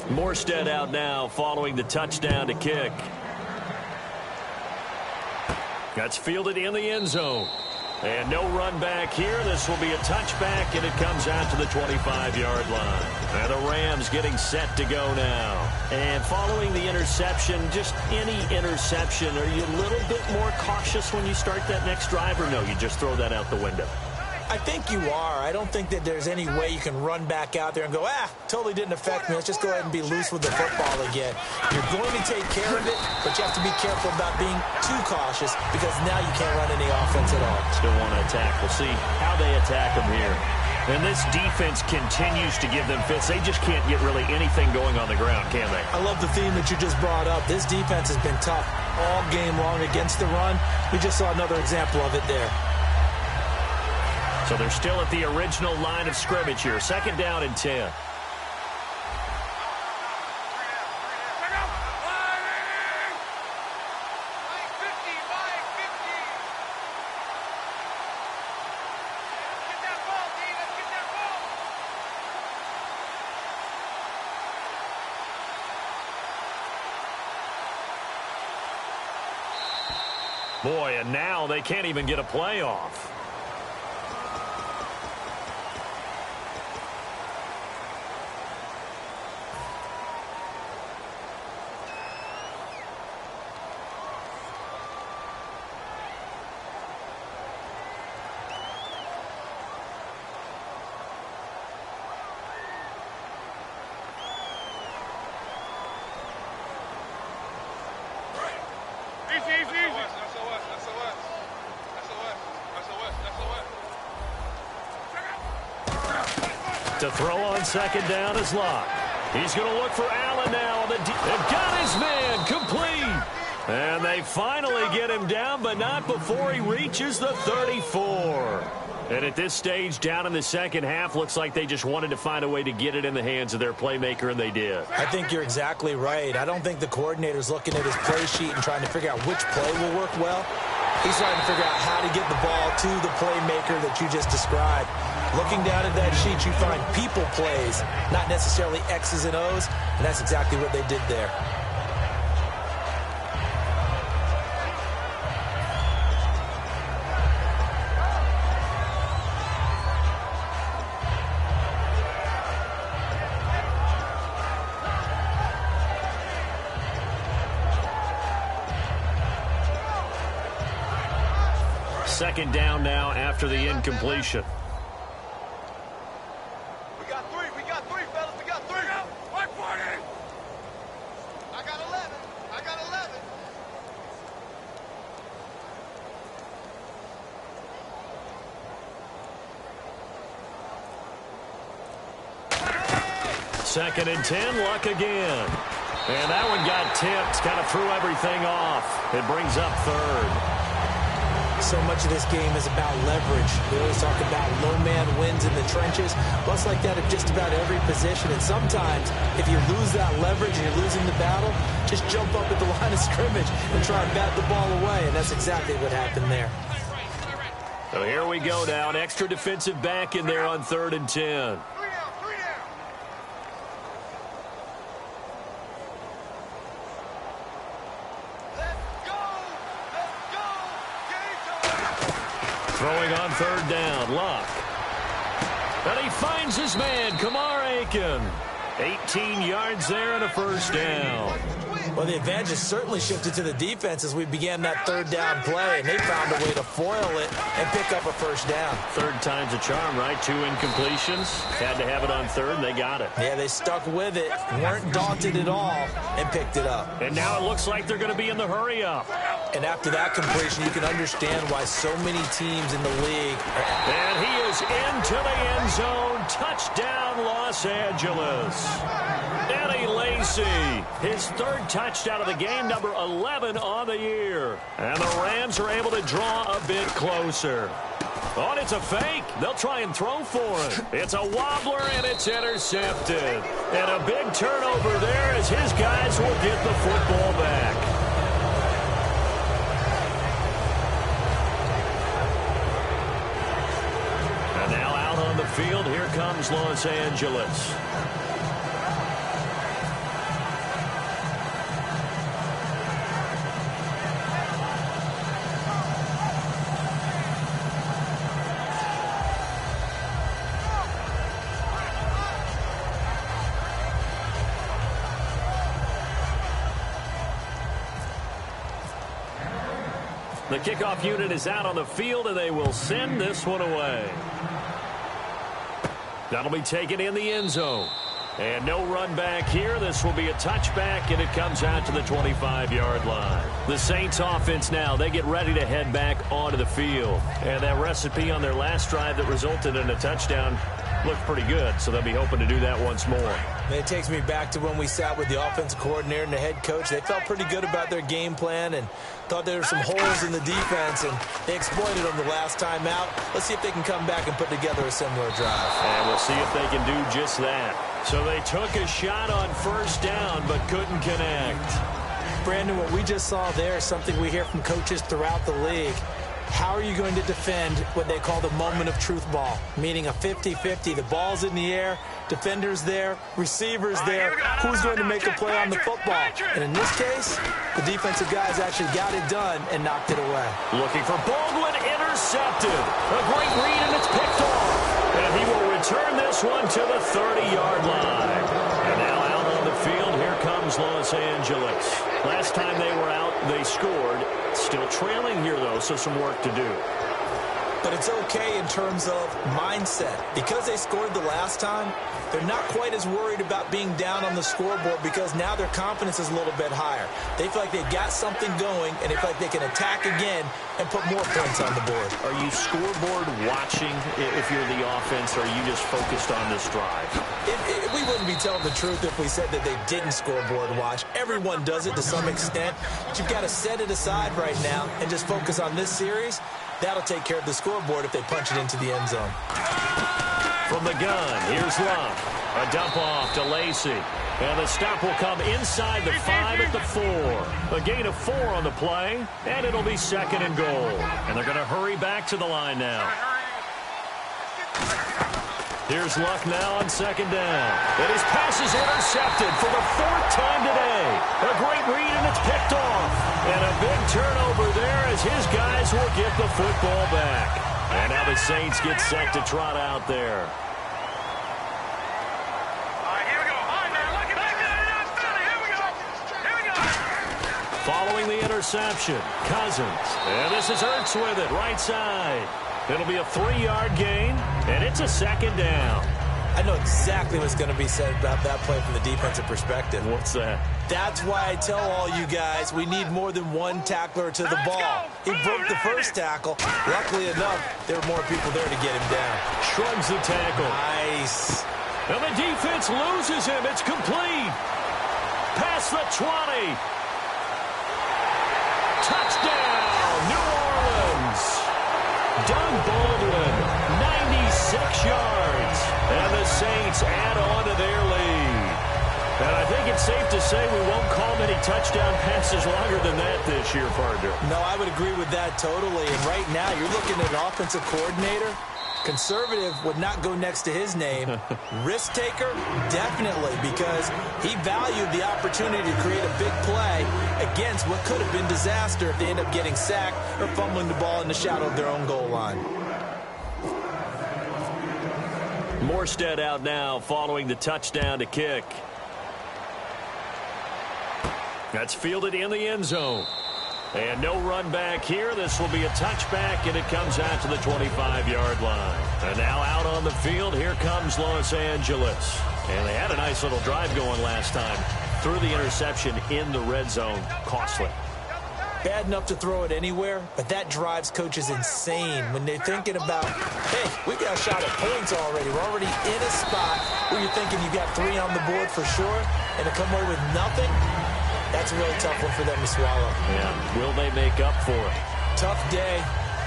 Speaker 5: Morstead out now following the touchdown to kick. That's fielded in the end zone. And no run back here. This will be a touchback, and it comes out to the 25-yard line. And the Rams getting set to go now. And following the interception, just any interception, are you a little bit more cautious when you start that next drive, or no, you just throw that out the window?
Speaker 3: I think you are. I don't think that there's any way you can run back out there and go, totally didn't affect me. Let's just go ahead and be loose with the football again. You're going to take care of it, but you have to be careful about being too cautious because now you can't run any offense at all.
Speaker 5: Still want to attack. We'll see how they attack them here. And this defense continues to give them fits. They just can't get really anything going on the ground, can they?
Speaker 3: I love the theme that you just brought up. This defense has been tough all game long against the run. We just saw another example of it there.
Speaker 5: So they're still at the original line of scrimmage here. 2nd down and 10. Boy, and now they can't even get a playoff.
Speaker 6: To
Speaker 5: throw on second down is Locke. He's going to look for Allen now. They've got his man complete. And they finally get him down, but not before he reaches the 34. And at this stage, down in the second half, looks like they just wanted to find a way to get it in the hands of their playmaker, and they did.
Speaker 3: I think you're exactly right. I don't think the coordinator's looking at his play sheet and trying to figure out which play will work well. He's trying to figure out how to get the ball to the playmaker that you just described. Looking down at that sheet, you find people plays, not necessarily X's and O's, and that's exactly what they did there.
Speaker 5: Second down now after the incompletion.
Speaker 6: We got three, fellas. We got three. 140. I got 11. I got
Speaker 5: 11. Second and 10, Luck again. And that one got tipped, kind of threw everything off. It brings up third.
Speaker 3: So much of this game is about leverage. We always talk about low man wins in the trenches. Well, it's like that at just about every position. And sometimes, if you lose that leverage and you're losing the battle, just jump up at the line of scrimmage and try and bat the ball away. And that's exactly what happened there.
Speaker 5: So here we go now. An extra defensive back in there on 3rd and 10. Throwing on 3rd down, Luck. And he finds his man, Kamar Aiken. 18 yards there and a first down.
Speaker 3: Well, the advantage has certainly shifted to the defense as we began that 3rd down play, and they found a way to foil it and pick up a first down.
Speaker 5: Third time's a charm, right? 2 incompletions. Had to have it on 3rd, and they got it.
Speaker 3: Yeah, they stuck with it, weren't daunted at all, and picked it up.
Speaker 5: And now it looks like they're going to be in the hurry-up.
Speaker 3: And after that completion, you can understand why so many teams in the league
Speaker 5: And he is into the end zone. Touchdown, Los Angeles. Eddie Lacy, his 3rd touchdown of the game, number 11 on the year. And the Rams are able to draw a bit closer. Oh, and it's a fake. They'll try and throw for it. It's a wobbler, and it's intercepted. And a big turnover there as his guys will get the football back. And now out on the field, here comes Los Angeles. The kickoff unit is out on the field, and they will send this one away. That'll be taken in the end zone. And no run back here. This will be a touchback, and it comes out to the 25-yard line. The Saints offense now, they get ready to head back onto the field. And that recipe on their last drive that resulted in a touchdown looked pretty good, so they'll be hoping to do that once more.
Speaker 3: And it takes me back to when we sat with the offensive coordinator and the head coach. They felt pretty good about their game plan and thought there were some holes in the defense, and they exploited them the last time out. Let's see if they can come back and put together a similar drive.
Speaker 5: And we'll see if they can do just that. So they took a shot on 1st down but couldn't connect.
Speaker 3: Brandon, what we just saw there is something we hear from coaches throughout the league. How are you going to defend what they call the moment of truth ball, meaning a 50-50? The ball's in the air, defender's there, receiver's there. Who's going to make a play on the football? And in this case, the defensive guys actually got it done and knocked it away.
Speaker 5: Looking for Baldwin, intercepted. A great read, and it's picked off. And he will return this one to the 30-yard line. And now out on the field, here comes Los Angeles. Last time they were out, they scored. Still trailing here, though, so some work to do.
Speaker 3: But it's okay in terms of mindset. Because they scored the last time, they're not quite as worried about being down on the scoreboard because now their confidence is a little bit higher. They feel like they've got something going, and they feel like they can attack again and put more points on the board.
Speaker 5: Are you scoreboard watching if you're the offense, or are you just focused on this drive?
Speaker 3: We wouldn't be telling the truth if we said that they didn't scoreboard watch. Everyone does it to some extent, but you've got to set it aside right now and just focus on this series. That'll take care of the scoreboard if they punch it into the end zone.
Speaker 5: From the gun, here's Love. A dump off to Lacey. And the stop will come inside the 5 at the 4. A gain of 4 on the play, and it'll be 2nd and goal. And they're going to hurry back to the line now. Here's Luck now on 2nd down. And his pass is intercepted for the 4th time today. A great read, and it's picked off. And a big turnover there as his guys will get the football back. And now the Saints get set to trot out there. Following the interception, Cousins. And this is Ertz with it, right side. It'll be a 3-yard gain, and it's a 2nd down.
Speaker 3: I know exactly what's going to be said about that play from the defensive perspective.
Speaker 5: What's that?
Speaker 3: That's why I tell all you guys we need more than one tackler to the ball. He broke the first tackle. Luckily enough, there were more people there to get him down.
Speaker 5: Shrugs the tackle.
Speaker 3: Nice.
Speaker 5: And the defense loses him. It's complete. Past the 20. Touchdown, New Orleans. Doug Baldwin, 96 yards. And the Saints add on to their lead. And I think it's safe to say we won't call many touchdown passes longer than that this year, partner.
Speaker 3: No, I would agree with that totally. And right now, you're looking at an offensive coordinator. Conservative would not go next to his name. Risk taker, definitely, because he valued the opportunity to create a big play against what could have been disaster if they end up getting sacked or fumbling the ball in the shadow of their own goal line.
Speaker 5: Morstead out now following the touchdown to kick. That's fielded in the end zone. And no run back here. This will be a touchback, and it comes out to the 25-yard line. And now out on the field, here comes Los Angeles. And they had a nice little drive going last time. Threw the interception in the red zone. Costly.
Speaker 3: Bad enough to throw it anywhere, but that drives coaches insane when they're thinking about, hey, we got a shot at points already. We're already in a spot where you're thinking you got 3 on the board for sure, and to come away with nothing, that's a really tough one for them to swallow.
Speaker 5: Yeah, will they make up for it?
Speaker 3: Tough day,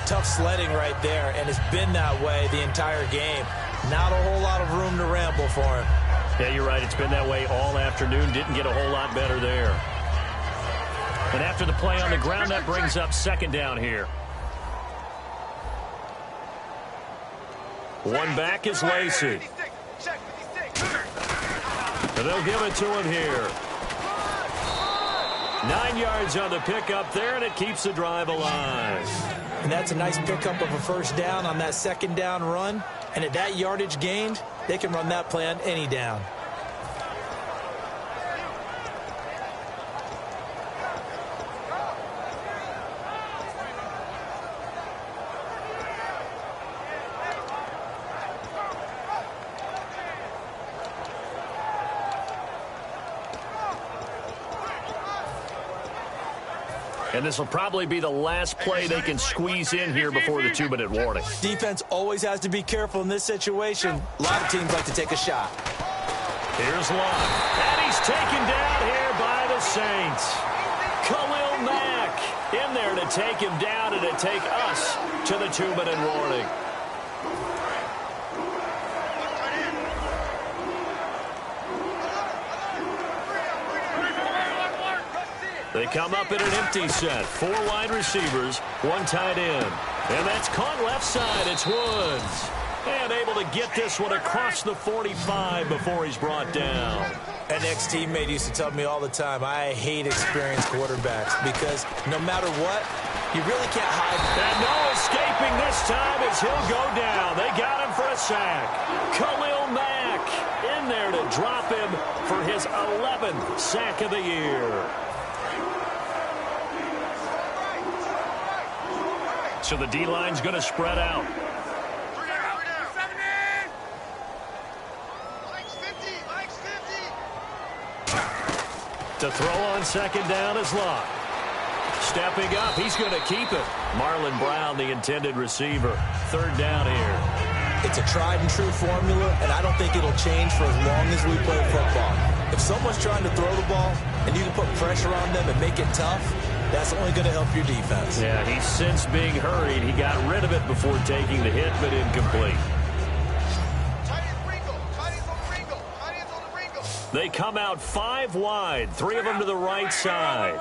Speaker 3: tough sledding right there, and it's been that way the entire game. Not a whole lot of room to ramble for him.
Speaker 5: Yeah, you're right. It's been that way all afternoon. Didn't get a whole lot better there. And after the play on the ground, that brings up 2nd down here. One back is Lacey. And they'll give it to him here. 9 yards on the pickup there, and it keeps the drive alive.
Speaker 3: And that's a nice pickup of a 1st down on that 2nd down run. And at that yardage gained, they can run that play on any down.
Speaker 5: And this will probably be the last play they can squeeze in here before the 2-minute warning.
Speaker 3: Defense always has to be careful in this situation. A lot of teams like to take a shot.
Speaker 5: Here's Love. And he's taken down here by the Saints. Khalil Mack in there to take him down and to take us to the 2-minute warning. They come up in an empty set. 4 wide receivers, 1 tight end. And that's caught left side. It's Woods. And able to get this one across the 45 before he's brought down.
Speaker 3: An ex-teammate used to tell me all the time, I hate experienced quarterbacks because no matter what, you really can't hide.
Speaker 5: And no escaping this time as he'll go down. They got him for a sack. Khalil Mack in there to drop him for his 11th sack of the year. So the D-line's going to spread out. To throw on second down is Locke. Stepping up, he's going to keep it. Marlon Brown, the intended receiver. 3rd down here.
Speaker 3: It's a tried and true formula, and I don't think it'll change for as long as we play football. If someone's trying to throw the ball and you can put pressure on them and make it tough, that's only going to help your defense.
Speaker 5: Yeah, he's since being hurried. He got rid of it before taking the hit, but incomplete. They come out 5 wide, 3 of them to the right side.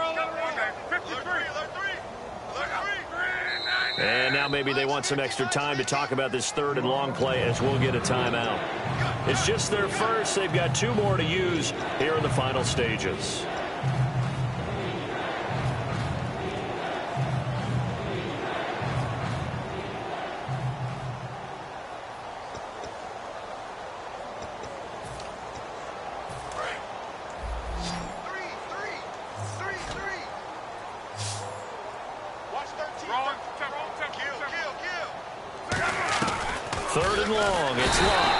Speaker 5: And now maybe they want some extra time to talk about this 3rd and long play as we'll get a timeout. It's just their first. They've got 2 more to use here in the final stages. Third and long, it's Luck.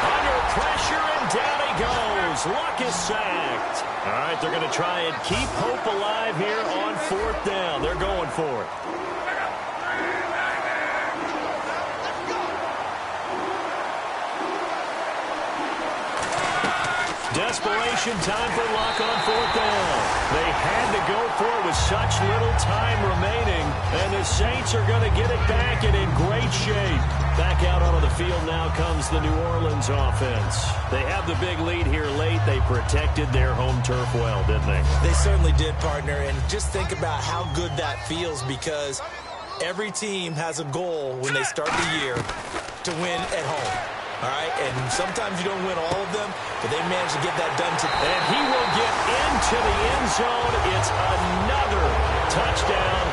Speaker 5: Under pressure, and down he goes. Luck is sacked. All right, they're going to try and keep hope alive here on 4th down. They're going for it. Desperation time for Luck on 4th down. They had to go for it with such little time remaining, and the Saints are going to get it back and in great shape. Back out onto the field now comes the New Orleans offense. They have the big lead here late. They protected their home turf well, didn't they?
Speaker 3: They certainly did, partner, and just think about how good that feels because every team has a goal when they start the year to win at home. All right, and sometimes you don't win all of them, but they managed to get that done today.
Speaker 5: And he will get into the end zone. It's another touchdown.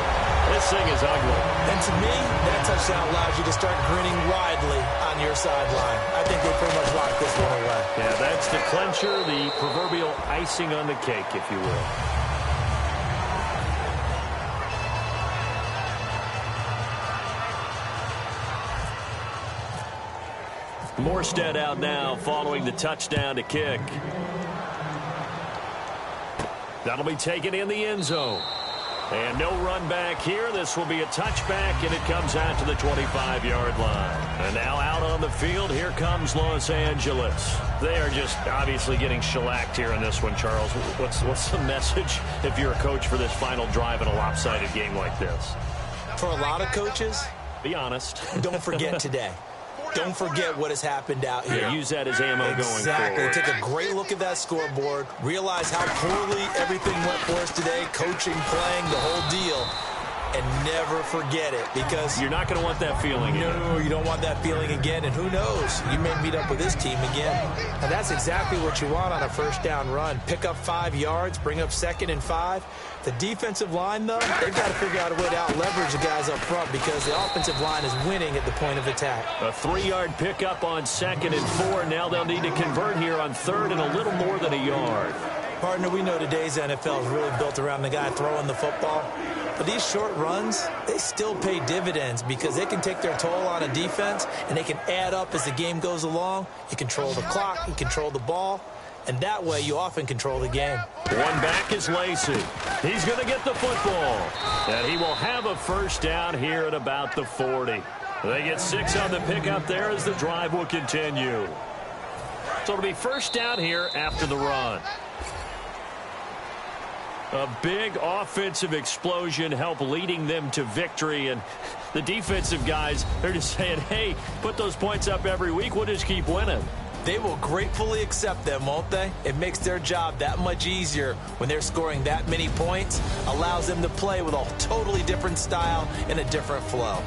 Speaker 5: This thing is ugly.
Speaker 3: And to me, that touchdown allows you to start grinning widely on your sideline. I think they pretty much locked this one away.
Speaker 5: Yeah, that's the clincher, the proverbial icing on the cake, if you will. Morstead out now following the touchdown to kick. That'll be taken in the end zone. And no run back here. This will be a touchback, and it comes out to the 25-yard line. And now out on the field, here comes Los Angeles. They are just obviously getting shellacked here in this one, Charles. What's the message if you're a coach for this final drive in a lopsided game like this?
Speaker 3: For a lot of coaches,
Speaker 5: be honest.
Speaker 3: Don't forget today. Don't forget what has happened out here.
Speaker 5: Yeah, use that as ammo going forward.
Speaker 3: Exactly. Take a great look at that scoreboard. Realize how poorly everything went for us today. Coaching, playing, the whole deal. And never forget it because
Speaker 5: you're not going to want that feeling again.
Speaker 3: No, you don't want that feeling again. And who knows? You may meet up with this team again. And that's exactly what you want on a 1st down run. Pick up 5 yards, bring up 2nd and 5. The defensive line, though, they've got to figure out a way to out-leverage the guys up front because the offensive line is winning at the point of attack.
Speaker 5: A 3-yard pickup on 2nd and 4. Now they'll need to convert here on 3rd and a little more than a yard.
Speaker 3: Partner, we know today's NFL is really built around the guy throwing the football. But these short runs, they still pay dividends because they can take their toll on a defense and they can add up as the game goes along. You control the clock, you control the ball, and that way you often control the game.
Speaker 5: One back is Lacey. He's going to get the football. And he will have a 1st down here at about the 40. They get 6 on the pickup there as the drive will continue. So it'll be 1st down here after the run. A big offensive explosion helped leading them to victory. And the defensive guys, they're just saying, hey, put those points up every week. We'll just keep winning.
Speaker 3: They will gratefully accept them, won't they? It makes their job that much easier when they're scoring that many points, allows them to play with a totally different style and a different flow.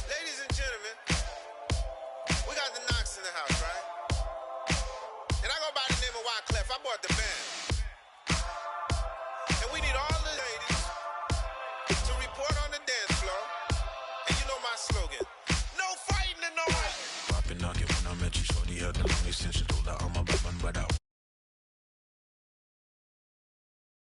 Speaker 7: Ladies and gentlemen, we got the Knox in the house, right? And I go by the name of Wyclef. I bought the band. And we need all the ladies to report on the dance floor. And you know my slogan, no fighting and no...
Speaker 8: I've been knocking when I met you, shorty had the long extension.